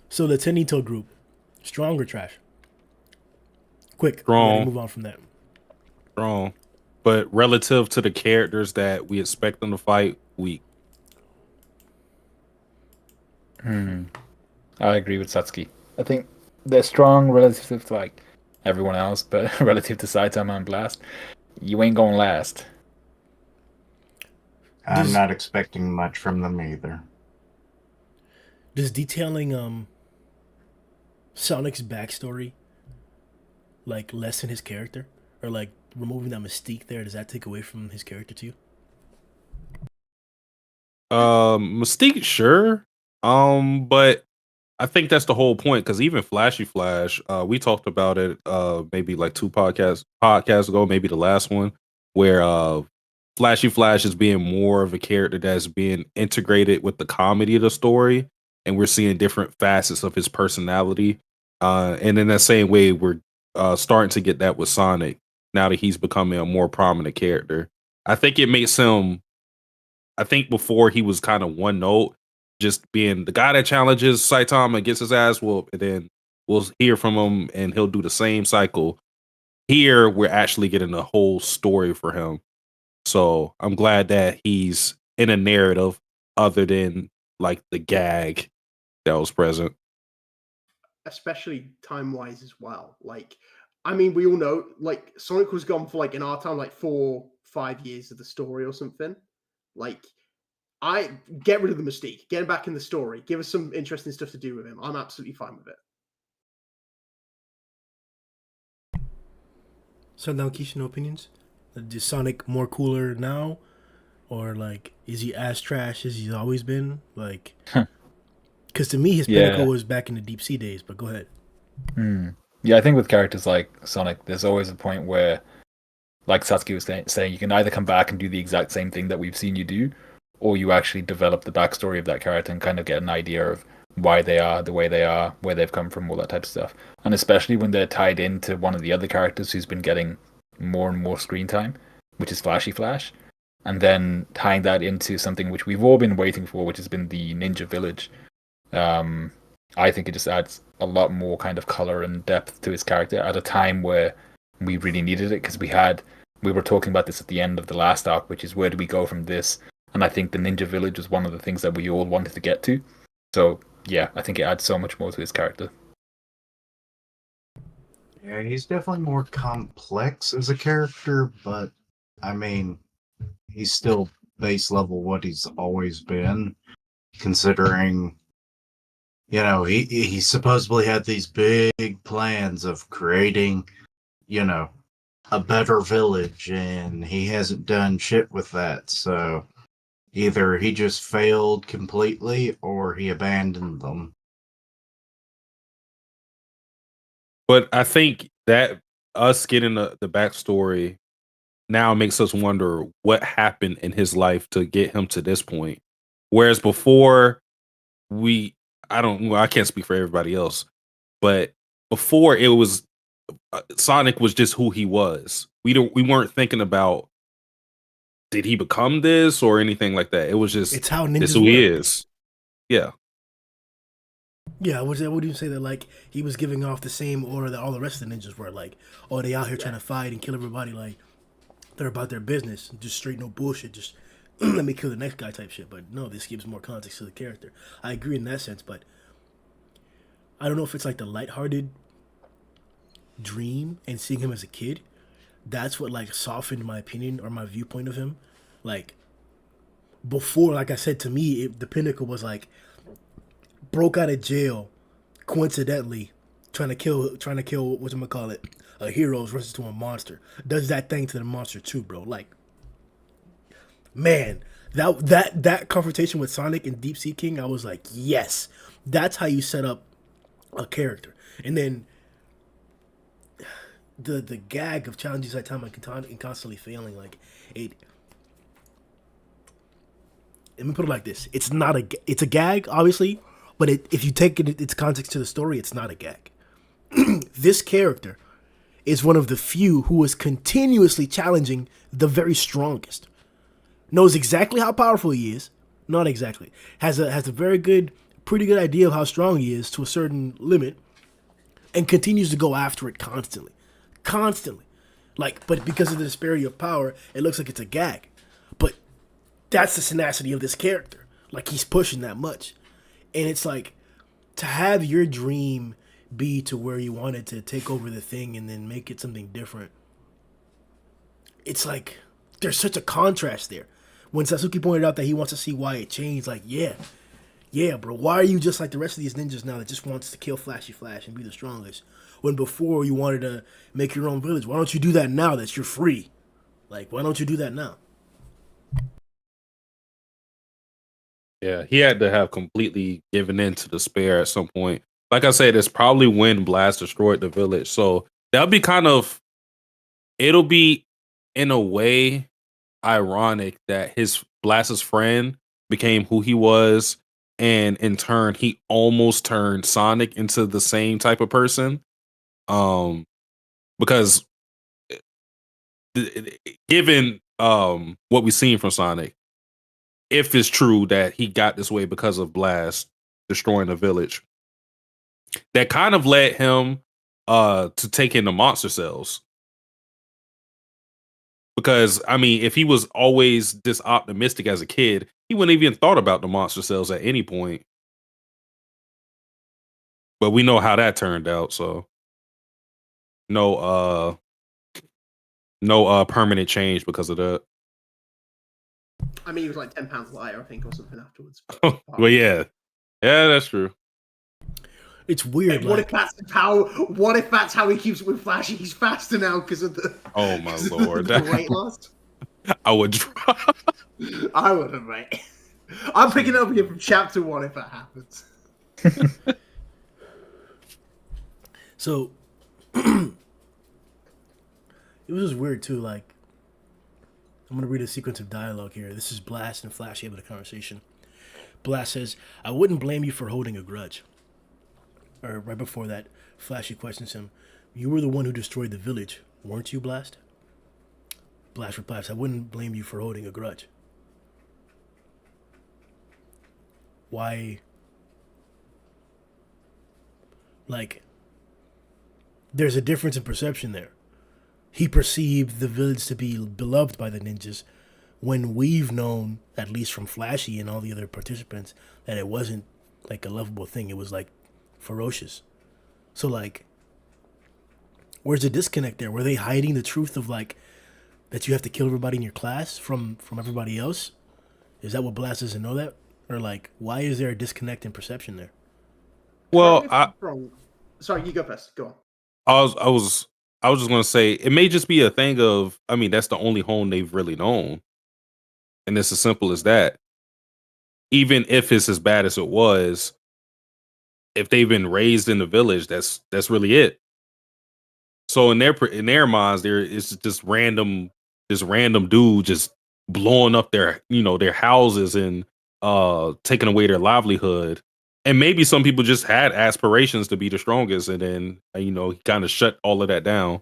So the Tenito group, strong or trash? Quick, Strong. we gotta move on from that. Strong. But relative to the characters that we expect them to fight, weak. I agree with Satsuki. I think they're strong relative to like everyone else, but relative to Saitama and Blast, you ain't gonna last. I'm not expecting much from them either. Does detailing Sonic's backstory like lessen his character, or like removing that mystique there? Does that take away from his character to you? Mystique, sure. But I think that's the whole point because even Flashy Flash, we talked about it maybe like two podcasts ago, maybe the last one, where Flashy Flash is being more of a character that's being integrated with the comedy of the story, and we're seeing different facets of his personality. And in that same way, we're starting to get that with Sonic now that he's becoming a more prominent character. I think it makes him. I think before he was kind of one note, just being the guy that challenges Saitama, gets his ass whooped, and then we'll hear from him and he'll do the same cycle. Here, we're actually getting a whole story for him. So I'm glad that he's in a narrative other than like the gag that was present. Especially time-wise as well. Like, I mean, we all know, like, Sonic was gone for, like, in our time, like, 4-5 years of the story or something. Like, I get rid of the mystique, get him back in the story, give us some interesting stuff to do with him. I'm absolutely fine with it. Sundown, Kishin, no opinions? Is Sonic more cooler now? Or, like, is he as trash as he's always been? Like, because to me, his pinnacle was back in the Deep Sea days, but go ahead. Yeah, I think with characters like Sonic, there's always a point where, like Satsuki was saying, you can either come back and do the exact same thing that we've seen you do, or you actually develop the backstory of that character and kind of get an idea of why they are the way they are, where they've come from, all that type of stuff. And especially when they're tied into one of the other characters who's been getting more and more screen time, which is Flashy Flash, and then tying that into something which we've all been waiting for, which has been the Ninja Village. I think it just adds a lot more kind of color and depth to his character at a time where we really needed it, because we were talking about this at the end of the last arc, which is where do we go from this? And I think the Ninja Village was one of the things that we all wanted to get to. So yeah, I think it adds so much more to his character. Yeah, he's definitely more complex as a character, but I mean, he's still base level what he's always been, considering, you know, he supposedly had these big plans of creating, you know, a better village, and he hasn't done shit with that. So either he just failed completely or he abandoned them. But I think that us getting the backstory now makes us wonder what happened in his life to get him to this point. Whereas before, I can't speak for everybody else, but before it was Sonic was just who he was. We weren't thinking about did he become this or anything like that. It was just It's how ninjas this who he is. Yeah. Yeah, would you say that, like, he was giving off the same aura that all the rest of the ninjas were? Like, oh, they out here trying to fight and kill everybody. Like, they're about their business. Just straight no bullshit. Just let me kill the next guy type shit. But no, this gives more context to the character. I agree in that sense, but I don't know if it's like the lighthearted dream and seeing him as a kid. That's what, like, softened my opinion or my viewpoint of him. Like, before, like I said, to me, the pinnacle was like, broke out of jail, coincidentally, trying to kill whatchamacallit, a hero's versus to a monster. Does that thing to the monster too, bro. Like, man, that confrontation with Sonic and Deep Sea King, I was like, yes, that's how you set up a character. And then the gag of challenging Saitama and constantly failing, like, it. Let me put it like this: it's a gag, obviously. But if you take its context to the story, it's not a gag. This character is one of the few who is continuously challenging the very strongest. Knows exactly how powerful he is. Not exactly. Has a pretty good idea of how strong he is to a certain limit. And continues to go after it constantly. Constantly. Like, but because of the disparity of power, it looks like it's a gag. But that's the tenacity of this character. Like, he's pushing that much. And it's like, to have your dream be to where you wanted to take over the thing and then make it something different. It's like, there's such a contrast there. When Satsuki pointed out that he wants to see why it changed, like, yeah, bro, why are you just like the rest of these ninjas now that just wants to kill Flashy Flash and be the strongest? When before you wanted to make your own village. Why don't you do that now that you're free? Like, why don't you do that now? Yeah, he had to have completely given in to despair at some point. Like I said, it's probably when Blast destroyed the village. So that'll be it'll be in a way ironic that his Blast's friend became who he was, and in turn, he almost turned Sonic into the same type of person. Because given what we've seen from Sonic, if it's true that he got this way because of Blast destroying the village, that kind of led him to take in the monster cells. Because I mean, if he was always this optimistic as a kid, he wouldn't even thought about the monster cells at any point. But we know how that turned out, so no permanent change because of that. I mean, he was like £10 lighter, I think, or something afterwards. Well, yeah, that's true. It's weird. What if that's how he keeps it with Flash? He's faster now because of the. Oh my lord! The weight loss. I would drop. I wouldn't, mate. I'm picking up here from chapter 1 if that happens. So it was just weird too. Like, I'm gonna read a sequence of dialogue here. This is Blast and Flash having a conversation. Blast says, "I wouldn't blame you for holding a grudge." Or right before that, Flashy questions him, "You were the one who destroyed the village, weren't you, Blast?" Blast replies, "I wouldn't blame you for holding a grudge." Why? Like, there's a difference in perception there. He perceived the village to be beloved by the ninjas when we've known, at least from Flashy and all the other participants, that it wasn't like a lovable thing. It was like ferocious. So like, where's the disconnect there? Were they hiding the truth of like that you have to kill everybody in your class from everybody else? Is that what Blast doesn't know that? Or like, why is there a disconnect in perception there? Well, sorry, you go first. Go on. I was just gonna say it may just be a thing of, I mean, that's the only home they've really known, and it's as simple as that. Even if it's as bad as it was, if they've been raised in the village, that's really it. So in their minds, there is this random dude just blowing up their houses and taking away their livelihood. And maybe some people just had aspirations to be the strongest, and then he kind of shut all of that down.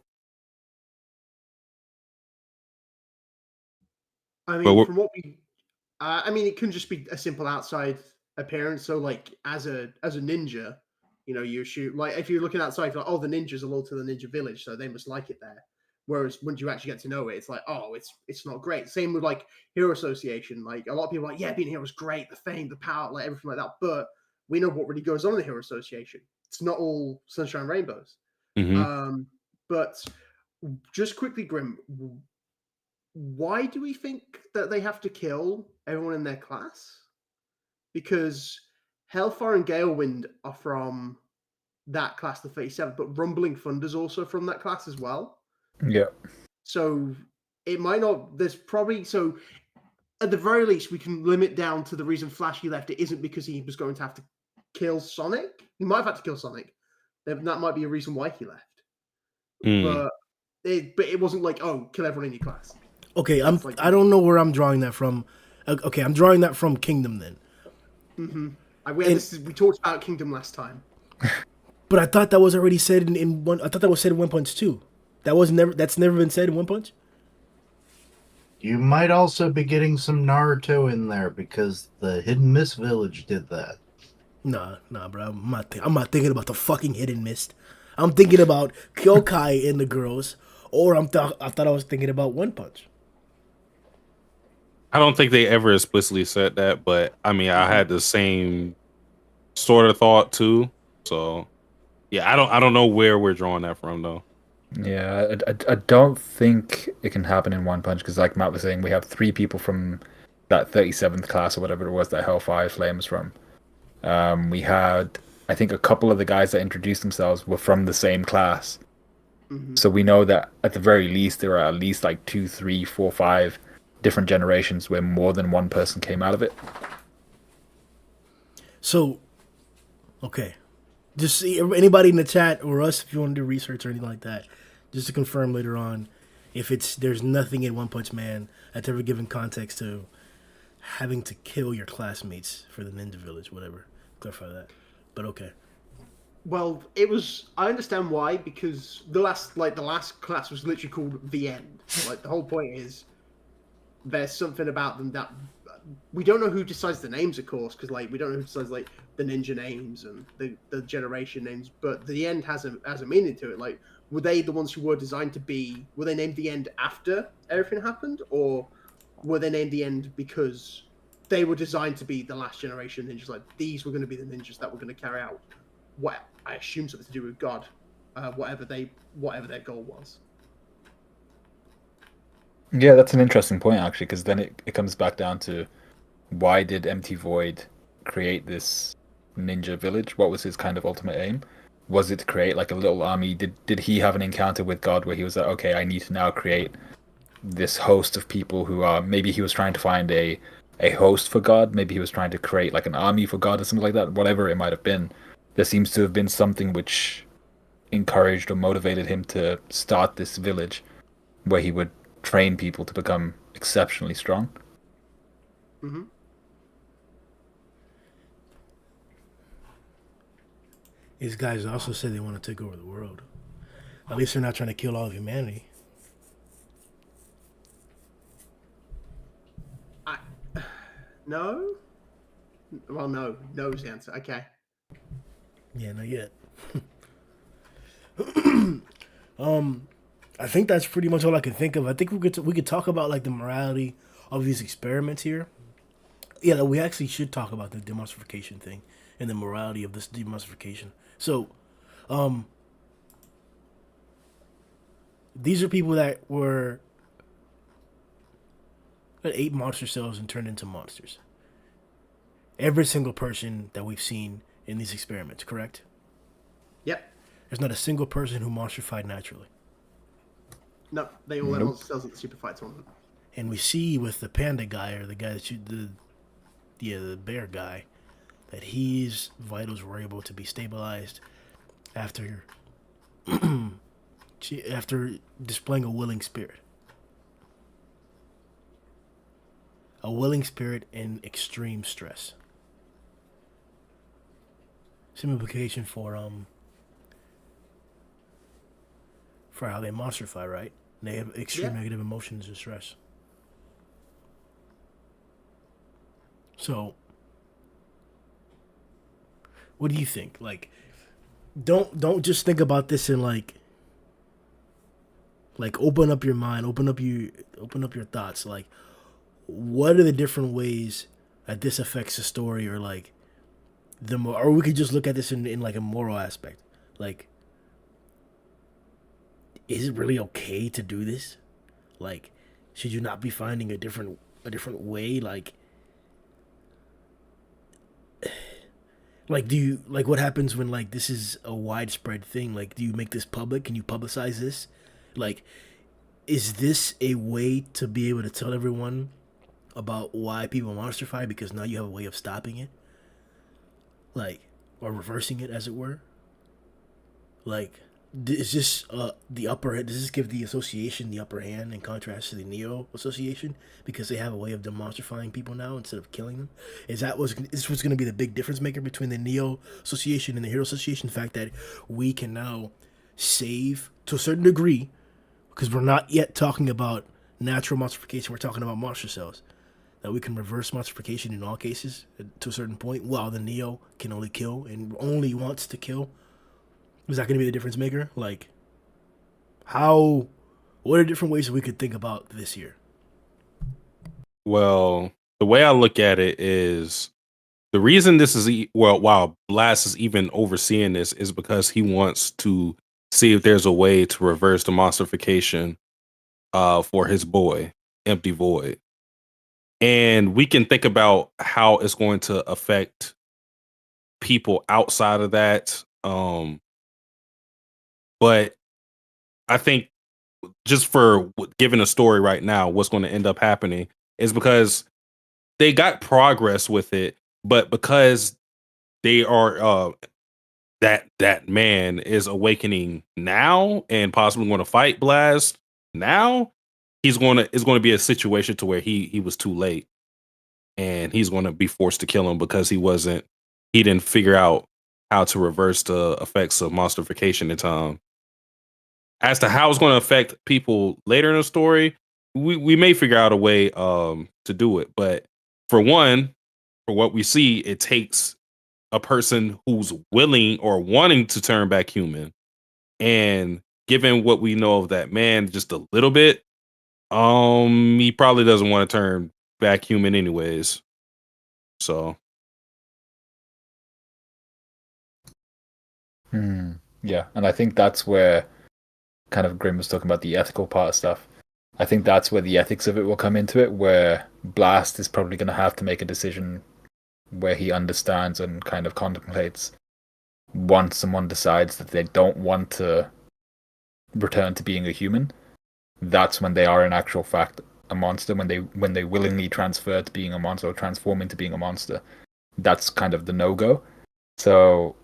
I mean, from what it can just be a simple outside appearance. So, like, as a ninja, you shoot, like, if you're looking outside, you're like, oh, the ninjas are loyal to the ninja village, so they must like it there. Whereas once you actually get to know it, it's like, oh, it's not great. Same with like Hero Association. Like, a lot of people are like, yeah, being a hero is great, the fame, the power, like everything like that. But we know what really goes on in the Hero Association. It's not all sunshine rainbows. Mm-hmm. But just quickly, Grim, why do we think that they have to kill everyone in their class? Because Hellfire and Galewind are from that class, the 37th, but Rumbling Thunder's also from that class as well. Yeah. So it might not. There's probably so. At the very least, we can limit down to the reason Flashy left. It isn't because he was going to have to kill Sonic. He might have had to kill Sonic. That might be a reason why he left. But it wasn't like, oh, kill everyone in your class. Okay, I don't know where I'm drawing that from. Okay, I'm drawing that from Kingdom then. Mm-hmm. We talked about Kingdom last time. But I thought that was already said in one. I thought that was said in One Punch too. That's never been said in One Punch. You might also be getting some Naruto in there because the Hidden Mist Village did that. Nah, bro. I'm not thinking about the fucking Hidden Mist. I'm thinking about Kyokai and the girls, or I thought I was thinking about One Punch. I don't think they ever explicitly said that, but I mean, I had the same sort of thought too. So, yeah, I don't know where we're drawing that from though. Yeah, I don't think it can happen in One Punch because, like Matt was saying, we have 3 people from that 37th class or whatever it was that Hellfire Flames from. We had, I think, a couple of the guys that introduced themselves were from the same class. Mm-hmm. So we know that at the very least there are at least like 2, 3, 4, 5 different generations where more than one person came out of it. So, okay, just see anybody in the chat or us if you want to do research or anything like that, just to confirm later on if there's nothing in One Punch Man that's ever given context to having to kill your classmates for the ninja village, whatever. Clarify that. But okay. Well, it was. I understand why, because the last class was literally called the end. Like the whole point is there's something about them that we don't know who decides the names, of course, because like we don't know who decides like the ninja names and the generation names. But the end has a meaning to it. Like, were they the ones who were designed to be? Were they named the end after everything happened, or were they named the end because they were designed to be the last generation ninjas? Like these were going to be the ninjas that were going to carry out what I assume something to do with God, whatever their goal was. Yeah, that's an interesting point actually, because then it comes back down to why did Empty Void create this ninja village? What was his kind of ultimate aim? Was it to create like a little army? Did he have an encounter with God where he was like, okay, I need to now create this host of people who are, maybe he was trying to find a host for God, maybe he was trying to create like an army for God or something like that, whatever it might have been. There seems to have been something which encouraged or motivated him to start this village where he would train people to become exceptionally strong. Mm-hmm. These guys also say they want to take over the world. At least they're not trying to kill all of humanity. No? Well, no. No is the answer. Okay. Yeah, not yet. I think that's pretty much all I can think of. I think we could talk about like the morality of these experiments here. Yeah, we actually should talk about the demonstrification thing and the morality of this demonstrification. So, these are people that ate monster cells and turned into monsters. Every single person that we've seen in these experiments, correct? Yep. There's not a single person who monstrified naturally. No, they all had monster cells at the Super Fight tournament. And we see with the panda guy, or the guy that the bear guy, that his vitals were able to be stabilized after displaying a willing spirit. A willing spirit in extreme stress. Simplification for how they monsterify, right? They have extreme negative emotions and stress. So, what do you think? Like, don't just think about this in like open up your mind, open up your thoughts. Like, what are the different ways that this affects the story, or like or we could just look at this in like a moral aspect. Like, is it really okay to do this? Like, should you not be finding a different way? Like do you, like, what happens when like this is a widespread thing? Like, do you make this public? Can you publicize this? Like, is this a way to be able to tell everyone about why people monsterify, because now you have a way of stopping it? Like, or reversing it, as it were? Like, is this the upper hand? Does this give the association the upper hand in contrast to the Neo Association, because they have a way of demonstrifying people now instead of killing them? Is what's going to be the big difference maker between the Neo Association and the Hero Association? The fact that we can now save, to a certain degree, because we're not yet talking about natural monstrification, we're talking about monster cells, that we can reverse monstrification in all cases to a certain point, while the Neo can only kill and only wants to kill. Is that going to be the difference maker? Like, what are different ways that we could think about this here? Well, the way I look at it is, the reason this is, while Blast is even overseeing this, is because he wants to see if there's a way to reverse the monstrification for his boy, Empty Void. And we can think about how it's going to affect people outside of that. But I think, just for giving a story right now, what's going to end up happening is, because they got progress with it, but because they are that man is awakening now and possibly going to fight Blast now, it's going to be a situation to where he was too late, and he's going to be forced to kill him because he didn't figure out how to reverse the effects of monsterification in time. As to how it's going to affect people later in the story, we may figure out a way to do it, but for what we see, it takes a person who's willing or wanting to turn back human. And given what we know of that man just a little bit, he probably doesn't want to turn back human anyways. So Yeah, and I think that's where kind of Grim was talking about the ethical part of stuff. I think that's where the ethics of it will come into it, where Blast is probably going to have to make a decision where he understands and kind of contemplates once someone decides that they don't want to return to being a human. That's when they are in actual fact a monster, when they willingly transfer to being a monster or transform into being a monster. That's kind of the no-go. So,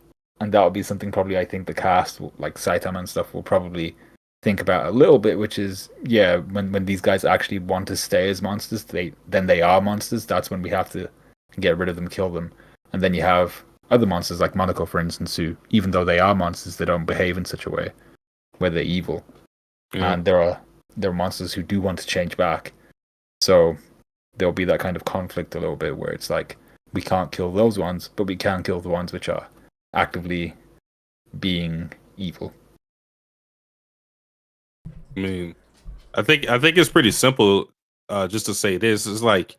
and that'll be something probably I think the cast, like Saitama and stuff, will probably think about a little bit, which is, yeah, when these guys actually want to stay as monsters, then they are monsters. That's when we have to get rid of them, kill them. And then you have other monsters like Monaco, for instance, who, even though they are monsters, they don't behave in such a way where they're evil. And there are monsters who do want to change back. So there'll be that kind of conflict a little bit where it's like, we can't kill those ones, but we can kill the ones which are actively being evil. I mean, I think it's pretty simple. Just to say this is like,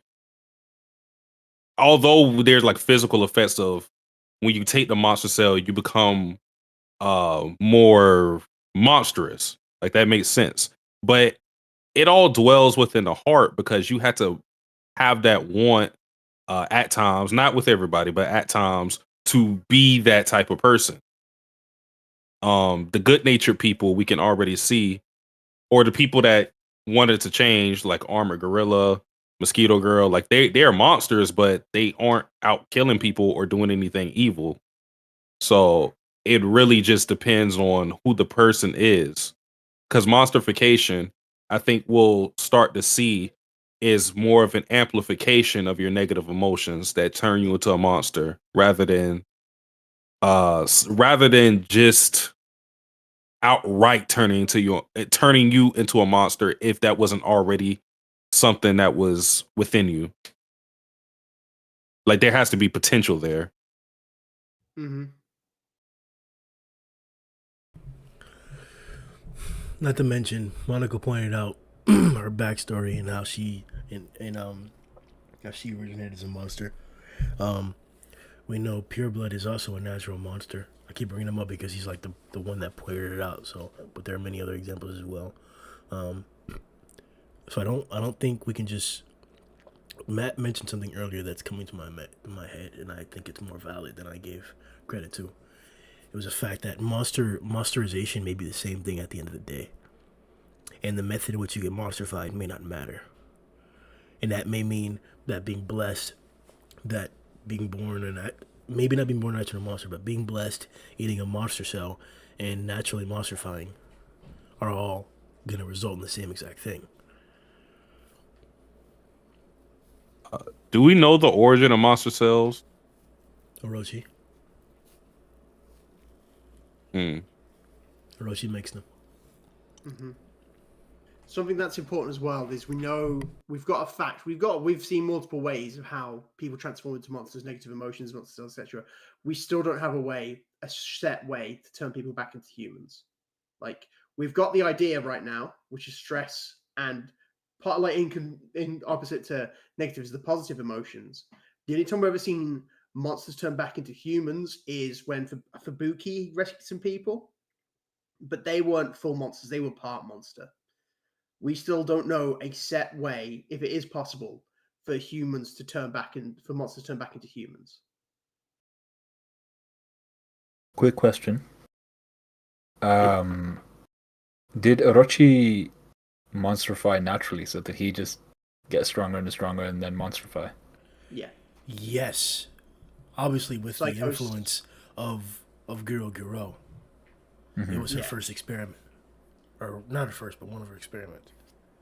although there's like physical effects of when you take the monster cell, you become more monstrous. Like that makes sense, but it all dwells within the heart because you had to have that want at times, not with everybody, but at times to be that type of person. The good-natured people we can already see, or the people that wanted to change, like Armored Gorilla, Mosquito Girl, like they're monsters, but they aren't out killing people or doing anything evil. So it really just depends on who the person is. Because monsterification, I think we'll start to see, is more of an amplification of your negative emotions that turn you into a monster rather than just outright turning you into a monster if that wasn't already something that was within you. Like there has to be potential there. Mm-hmm. Not to mention, Monica pointed out her backstory and how she how she originated as a monster. We know Pureblood is also a natural monster. I keep bringing him up because he's like the one that pointed it out. So, but there are many other examples as well. So I don't think we can just. Matt mentioned something earlier that's coming to my head, and I think it's more valid than I gave credit to. It was a fact that monsterization may be the same thing at the end of the day. And the method in which you get monsterified may not matter. And that may mean that being blessed, that being born, and maybe not being born a natural monster, but being blessed, eating a monster cell, and naturally monsterifying are all going to result in the same exact thing. Do we know the origin of monster cells? Orochi. Orochi makes them. Mm-hmm. Something that's important as well is we know we've got a fact. We've seen multiple ways of how people transform into monsters, negative emotions, monsters, etc. We still don't have a set way to turn people back into humans. Like we've got the idea right now, which is stress, and part like in opposite to negative is the positive emotions. The only time we've ever seen monsters turn back into humans is when Fubuki rescued some people, but they weren't full monsters; they were part monster. We still don't know a set way, if it is possible, for humans to turn back for monsters to turn back into humans. Quick question. Did Orochi monsterify naturally, so did he just get stronger and stronger and then monsterify? Yeah. Yes. Obviously, with the Psychosis. influence of Garou. Mhm. It was her Yeah. first experiment, or not her first, but one of her experiments.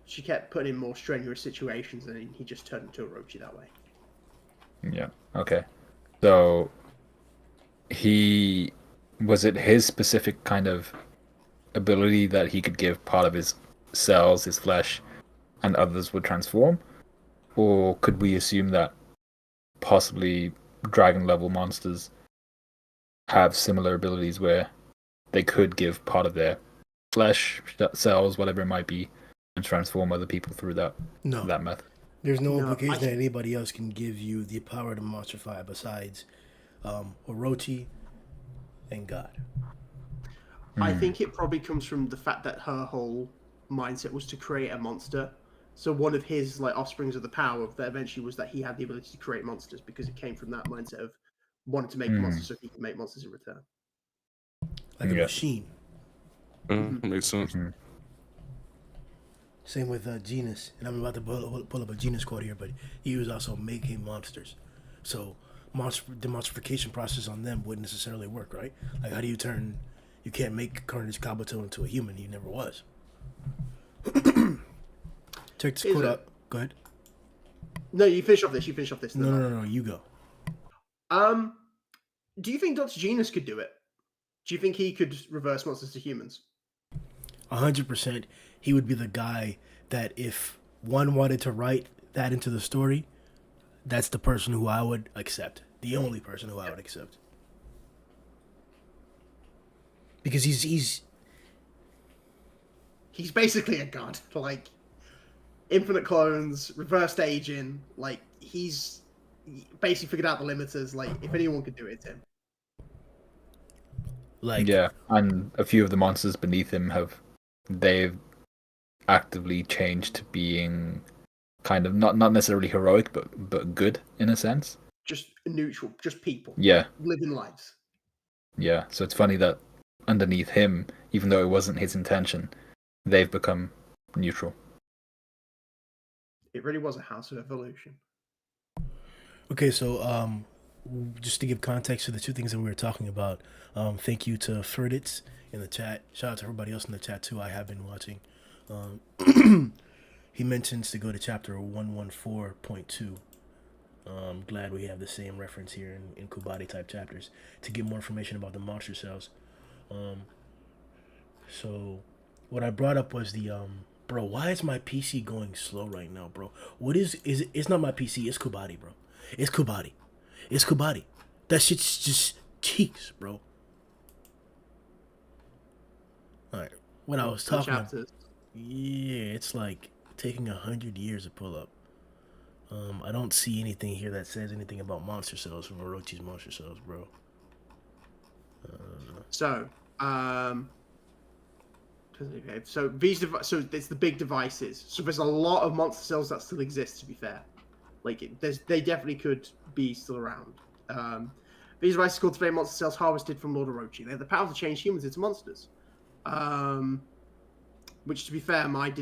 She kept putting in more strenuous situations, and he just turned into Orochi that way. Yeah. Okay. So was it his specific kind of ability that he could give part of his cells, his flesh, and others would transform? Or could we assume that possibly dragon level monsters have similar abilities where they could give part of their flesh, cells, whatever it might be, and transform other people through that No, method? there's no No, implication that anybody else can give you the power to monstrify besides Orochi and God. I think it probably comes from the fact that her whole mindset was to create a monster. So one of his like offsprings of the power that eventually was that he had the ability to create monsters because it came from that mindset of wanting to make monsters so he can make monsters in return. Like a Yeah. machine. Makes sense. Mhm. Same with Genus. And I'm about to pull up a Genus quote here, but he was also making monsters. So the monstrification process on them wouldn't necessarily work, right? Like, how do you turn... You can't make Carnage Kabuto into a human. He never was. Check this quote out. Go ahead. No, you finish off this. You finish off this. No. You go. Do you think Dr. Genus could do it? Do you think he could reverse monsters to humans? 100%. He would be the guy that if one wanted to write that into the story, that's the person who I would accept. The only person who I would accept. Because he's basically a god. Like, infinite clones, reversed aging. Like, he's basically figured out the limiters. Like, if anyone could do it, it's him. like... Yeah, and a few of the monsters beneath him they've actively changed to being kind of not necessarily heroic, but good in a sense. Just neutral, just people. Yeah, Living lives. yeah. So it's funny that underneath him, even though it wasn't his intention, they've become neutral. It really was a house of evolution. Okay, so just to give context to the two things that we were talking about, thank you to Ferditz in the chat. Shout out to everybody else in the chat too. I have been watching. He mentions to go to chapter 114.2. I'm glad we have the same reference here in Kubati type chapters to get more information about the monster cells. So what I brought up was the bro, why is my PC going slow right now, bro? What is it? It's not my PC, it's Kubati, bro. It's Kubati. It's Kubati. That shit's just cheeks, bro. Alright. What I was talking about. Yeah, it's like taking 100 years to pull up. I don't see anything here that says anything about monster cells from Orochi's monster cells, bro. So these so it's the big devices. So there's a lot of monster cells that still exist. To be fair, like they definitely could be still around. These devices cultivate monster cells harvested from Lord Orochi. They have the power to change humans into monsters. Which, to be fair, I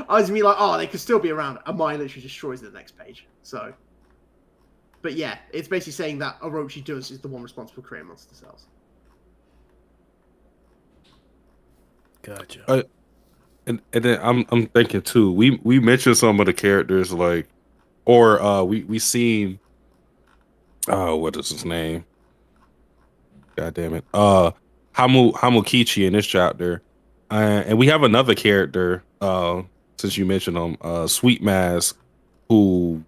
was me like, oh, they could still be around, and mine literally destroys the next page. So, but yeah, it's basically saying that Orochi is the one responsible for creating monster cells. Gotcha. And then I'm thinking too. We mentioned some of the characters like, or we seen. What is his name? God damn it. Hamukichi in this chapter, and we have another character. Since you mentioned him, Sweet Mask, who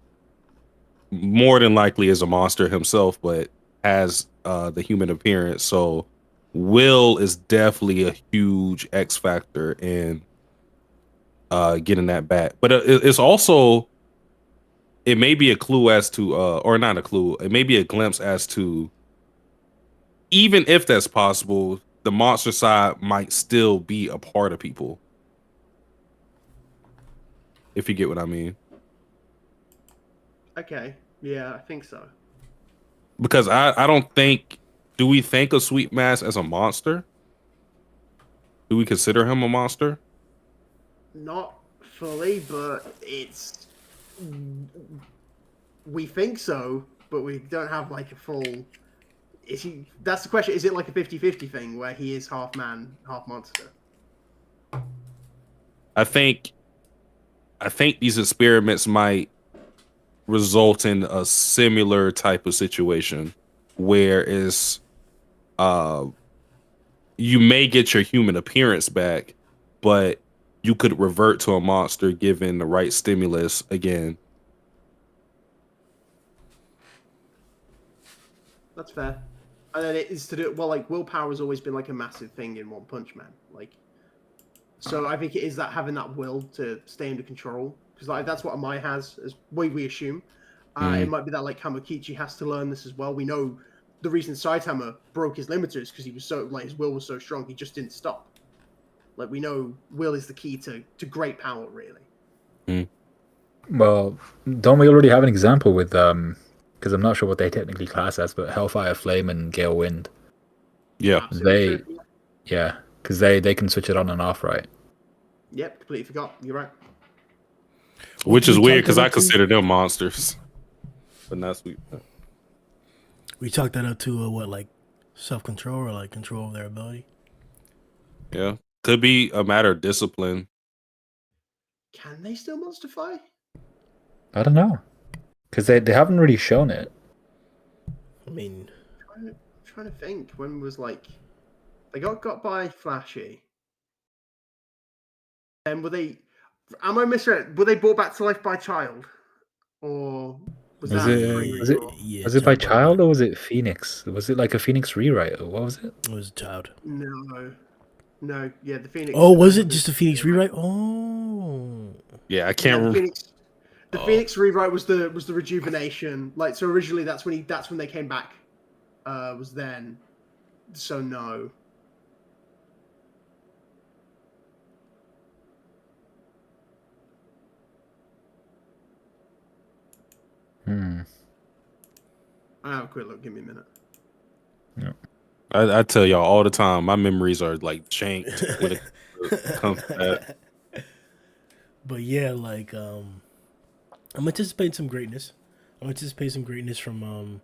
more than likely is a monster himself, but has the human appearance. So Will is definitely a huge X factor in getting that back. But it's also, it may be a clue as to, or not a clue, it may be a glimpse as to, even if that's possible, the monster side might still be a part of people. If you get what I mean. Okay, yeah, I think so. Because I don't think, do we think of Sweet Mask as a monster? Do we consider him a monster? Not fully, but we think so. but we don't have like a full. Is he? That's the question. Is it like a 50-50 thing where he is half man, half monster? I think these experiments might result in a similar type of situation where is you may get your human appearance back, but you could revert to a monster given the right stimulus again. That's fair. And then it is to do well. Like willpower has always been like a massive thing in One Punch Man. Like, so I think it is that having that will to stay under control, because like that's what Amai has, as we assume. It might be that like Hamakichi has to learn this as well. We know the reason Saitama broke his limiter is because he was so like his will was so strong, he just didn't stop. Like we know will is the key to great power, really. Well, don't we already have an example with because I'm not sure what they technically class as, but Hellfire Flame and Gale Wind. Yeah, Absolutely true. Yeah, because they can switch it on and off, right? Yep, completely forgot. You're right. which is We weird talked because I about too- consider them monsters. But that's sweet. We chalk that up to what, like self-control or like control of their ability. Yeah, could be a matter of discipline. Can they still monsterify? I don't know, because they haven't really shown it. I mean, I'm trying to think. When was like they got by Flashy, and were they? Am I misread? Were they brought back to life by Child, or was Was that it pre- was it or- yeah, was it by Child Child or was it Phoenix? Was it like a Phoenix rewrite or what was it? It was a child. No, yeah, the Phoenix. Oh, was it just a Phoenix rewrite? Oh, Yeah, I Yeah, can't. the Phoenix. The Phoenix rewrite was the rejuvenation. Like so, originally that's when they came back. Was then. So no. I'll have a quick look. Give me a minute. I tell y'all all the time, my memories are like janked when it comes to that. but yeah, like I'm anticipating some greatness. I'm anticipating some greatness from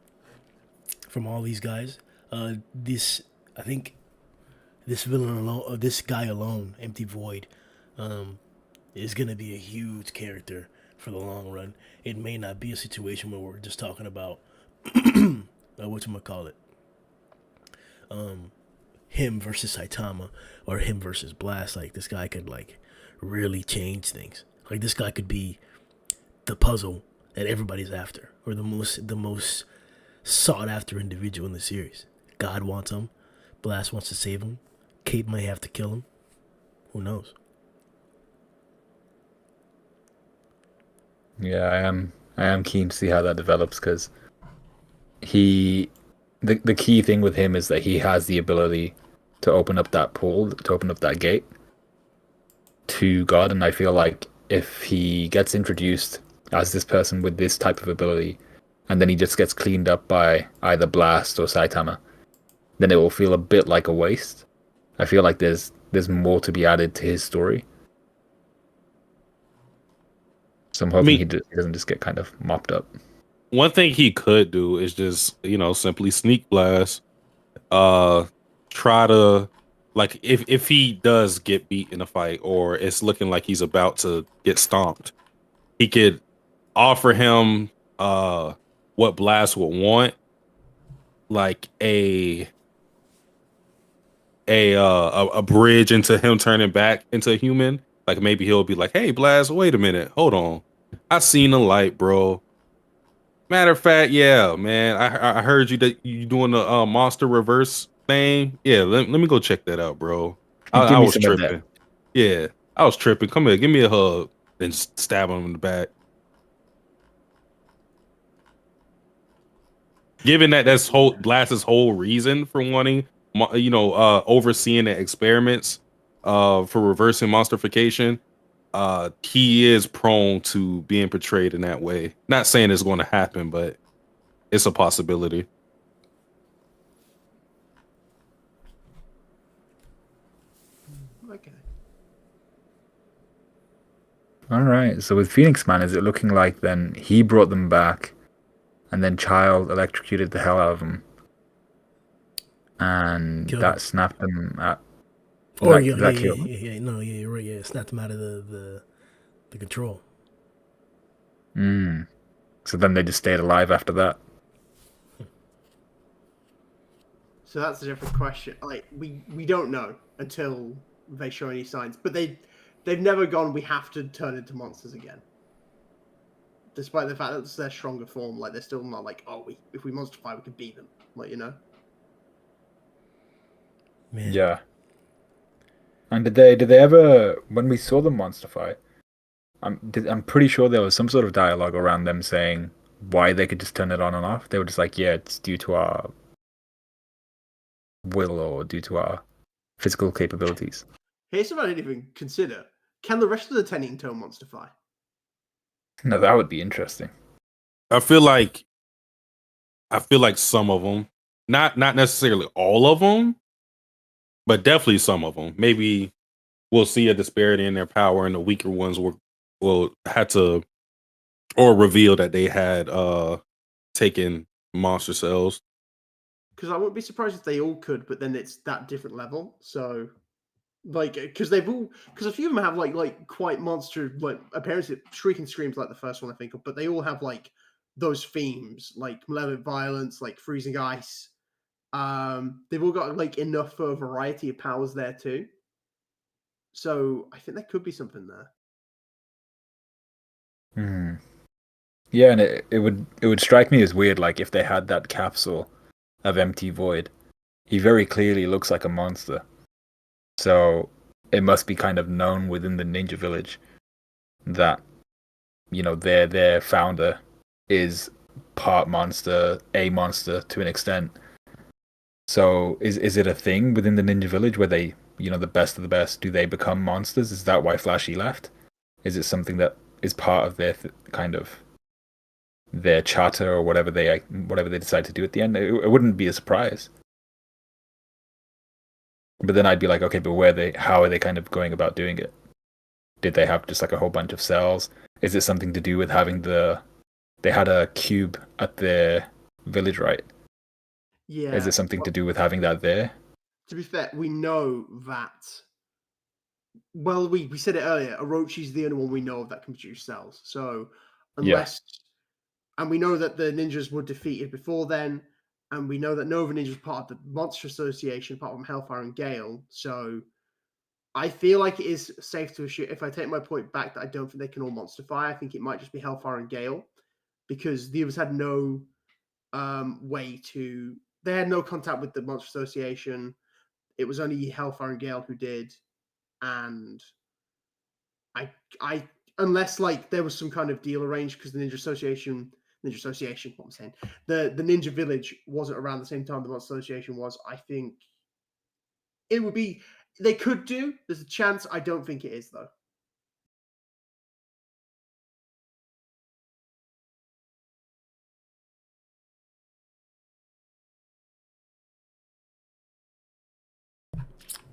all these guys. This I think this villain alone, this guy alone, Empty Void, is gonna be a huge character for the long run. It may not be a situation where we're just talking about whatchamacallit, him versus Saitama or him versus Blast. Like this guy could like really change things. Like this guy could be the puzzle that everybody's after, or the most sought after individual in the series. God wants him, Blast wants to save him, Cape may have to kill him. Who knows? Yeah, I am keen to see how that develops because the key thing with him is that he has the ability to open up that portal, to open up that gate to God, and I feel like if he gets introduced as this person with this type of ability, and then he just gets cleaned up by either Blast or Saitama, then it will feel a bit like a waste. I feel like there's more to be added to his story. So I'm hoping he doesn't just get kind of mopped up. One thing he could do is just, simply sneak blast. Try to, like, if he does get beat in a fight or it's looking like he's about to get stomped, he could offer him what Blast would want, like a bridge into him turning back into a human. Like maybe he'll be like, "Hey, Blast, wait a minute, hold on, I seen the light, bro. Matter of fact, yeah, man, I heard you doing the monster reverse thing. Yeah, let me go check that out, bro. I was tripping. Yeah, I was tripping. Come here, give me a hug, then stab him in the back." Given that that's Blast's whole reason for wanting, overseeing the experiments, for reversing monstrification, he is prone to being portrayed in that way. Not saying it's going to happen, but it's a possibility. Okay. All right. So with Phoenix Man, is it looking like then he brought them back, and then Child electrocuted the hell out of him, and Killed that him. snapped him at. Or Did that kill him? yeah. No, yeah, you're right. Yeah, it snapped him out of the control. So then they just stayed alive after that. So that's a different question. Like we don't know until they show any signs, but they've never gone. We have to turn into monsters again, despite the fact that it's their stronger form. Like they're still not like, oh, if we monsterify, we can beat them. Like Man. Yeah. And did they ever, when we saw them monsterify, I'm pretty sure there was some sort of dialogue around them saying why they could just turn it on and off. They were just like, yeah, it's due to our will or due to our physical capabilities. Here's something I didn't even consider: can the rest of the 10 Tone monsterify? No, that would be interesting. I feel like some of them, not necessarily all of them, but definitely some of them. Maybe we'll see a disparity in their power, and the weaker ones will have to or reveal that they had taken monster cells. Because I wouldn't be surprised if they all could, but then it's that different level. So, like, because a few of them have like quite monster like appearances. Shrieking Screams like the first one I think of, but they all have like those themes, like malevolent violence, like freezing ice. They've all got like enough for a variety of powers there too. So I think there could be something there. Yeah, and it would strike me as weird, like if they had that capsule of empty void. He very clearly looks like a monster. So it must be kind of known within the ninja village that, you know, their founder is part monster, a monster to an extent. So is it a thing within the ninja village where they, you know, the best of the best, do they become monsters? Is that why Flashy left? Is it something that is part of their kind of their charter or whatever they decide to do at the end? It wouldn't be a surprise. But then I'd be like, okay, but how are they kind of going about doing it? Did they have just like a whole bunch of cells? Is it something to do with having they had a cube at their village, right? Yeah. Is it something to do with having that there? To be fair, we know that. Well, we said it earlier. Orochi's the only one we know of that can produce cells. So unless, and we know that the ninjas were defeated before then, and we know that Nova Ninja is part of the Monster Association, apart from Hellfire and Gale. So I feel like it is safe to assume, if I take my point back, that I don't think they can all monsterify. I think it might just be Hellfire and Gale, because the others had no way to. They had no contact with the Monster Association. It was only Hellfire and Gale who did, and I unless like there was some kind of deal arranged, because the Ninja Association, what I'm saying, the Ninja Village wasn't around the same time the Monster Association was. I think it would be, they could do. There's a chance. I don't think it is though.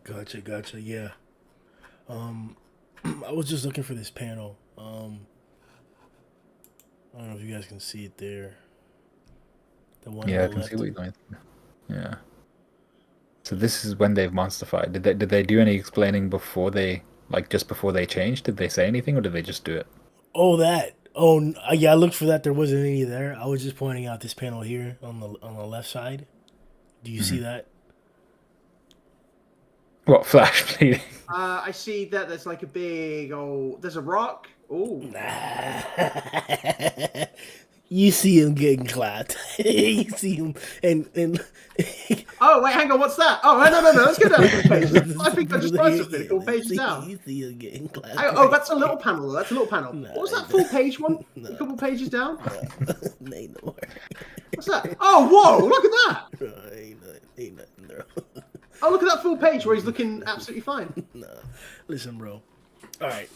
Gotcha. Yeah. I was just looking for this panel. I don't know if you guys can see it there. The one. Yeah, I can see what you're going through. Yeah. So this is when they've monstified. Did they do any explaining before they, like just before they changed? Did they say anything, or did they just do it? Oh, that. Oh, yeah. I looked for that. There wasn't any there. I was just pointing out this panel here on the left side. Do you see that? What, Flash bleeding? I see that there's like a big there's a rock. Oh. You see him getting clapped. You see him and Oh wait, hang on, what's that? Oh no, let's go down a couple pages. I think I just tried something. A couple pages down. You see him getting clapped. Oh, that's a little panel. That's a little panel. No, what was that full page one? A couple pages down. No. What's that? Oh, whoa! Look at that. Ain't nothing, bro. Oh, look at that full page where he's looking absolutely fine. Nah, listen, bro. All right,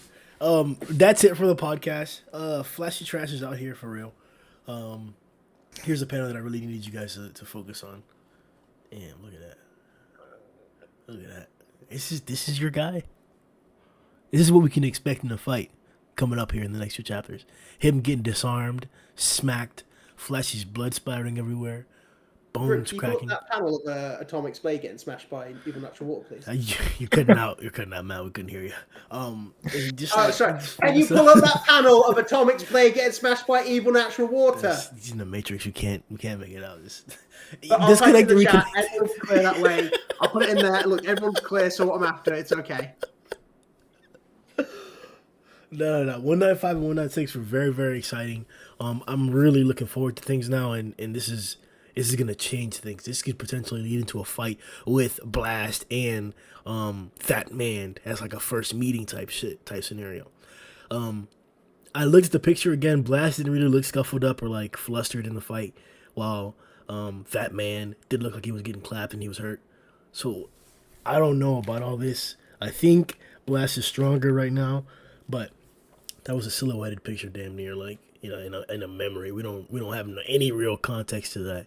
that's it for the podcast. Flashy Trash is out here for real. Here's a panel that I really need you guys to focus on. Damn, look at that. This is your guy. This is what we can expect in a fight coming up here in the next 2 chapters. Him getting disarmed, smacked, Flashy's blood splattering everywhere, Rick, bones can you pull up cracking. that panel of Atomic's blade getting smashed by even natural water, please? You're cutting out. You're cutting out, Matt. We couldn't hear you. And he just Oh, like, sorry. just Can you focus pull on- up that panel of Atomic's blade getting smashed by evil natural water? He's in the Matrix. We can't make it out. I'll Disconnect type the in the chat. reconnect. Everyone's clear that way. I'll put it in there. Look, everyone's clear, so what I'm after, it's okay. No. 195 and 196 were very, very exciting. I'm really looking forward to things now, and this is gonna change things. This could potentially lead into a fight with Blast and Fat Man as like a first meeting type scenario. I looked at the picture again. Blast didn't really look scuffled up or like flustered in the fight, while Fat Man did look like he was getting clapped and he was hurt. So I don't know about all this. I think Blast is stronger right now, but that was a silhouetted picture, damn near like in a memory. We don't have any real context to that.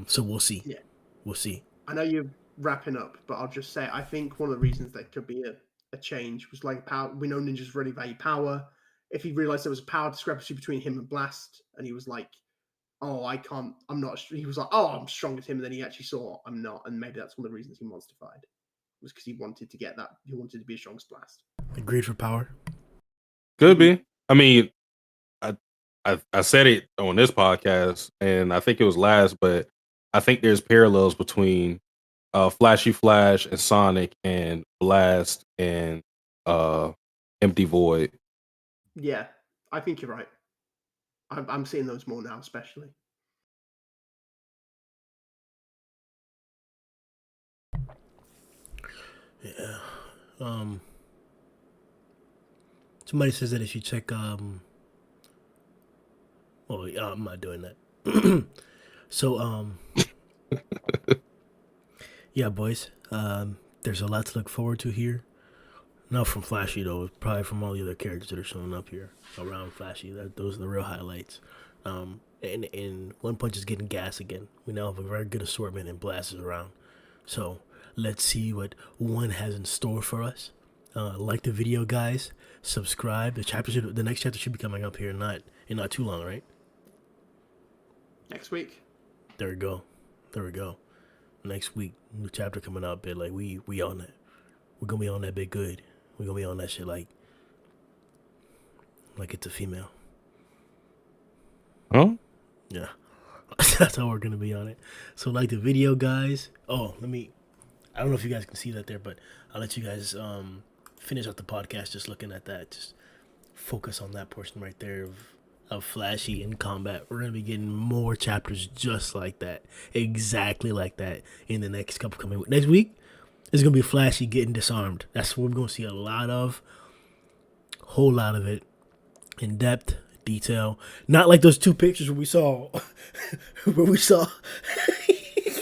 So we'll see. Yeah. We'll see. I know you're wrapping up, but I'll just say I think one of the reasons that could be a change was like power. We know ninjas really value power. If he realized there was a power discrepancy between him and Blast, and he was like, "Oh, I'm not." He was like, "Oh, I'm strong as him," and then he actually saw I'm not, and maybe that's one of the reasons he monstified was because he wanted to get that. He wanted to be as strong as Blast. Agreed for power. Could be. I mean, I said it on this podcast, and I think it was last, but I think there's parallels between Flashy Flash and Sonic and Blast and Empty Void. Yeah, I think you're right. I'm seeing those more now, especially. Yeah. Somebody says that if you check well, yeah, I'm not doing that. So yeah, boys. There's a lot to look forward to here. Not from Flashy though, probably from all the other characters that are showing up here around Flashy. Those are the real highlights. And One Punch is getting gas again. We now have a very good assortment and Blast is around. So let's see what One has in store for us. Like the video, guys. Subscribe. The next chapter should be coming up here in not too long, right? Next week. There we go. Next week, new chapter coming out, bit like we on that. We're gonna be on that bit good. We're gonna be on that shit like it's a female. Huh? Yeah. That's how we're gonna be on it. So like the video, guys. Oh, I don't know if you guys can see that there, but I'll let you guys finish up the podcast just looking at that. Just focus on that portion right there of Flashy in combat. We're gonna be getting more chapters just like that, exactly like that, in the next couple coming next week. It's gonna be Flashy getting disarmed. That's what we're gonna see a lot of, whole lot of it, in depth, detail. Not like those two pictures where we saw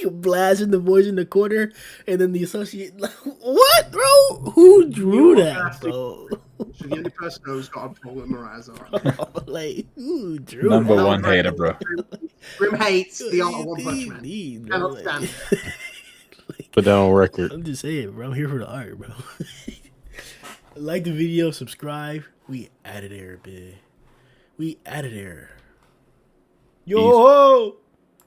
Blast and the boys in the corner, and then the associate. What, bro? Who drew that, bro? So the only person who's got a problem with Mariah's are Like, who drew Number that? one hater, bro. Grim hates the art of One Punch Man. Indeed, bro. Cannot stand it. Put that on record. I'm just saying, bro. I'm here for the art, bro. Like the video, subscribe. We out of there, bitch. We out of there. Yo!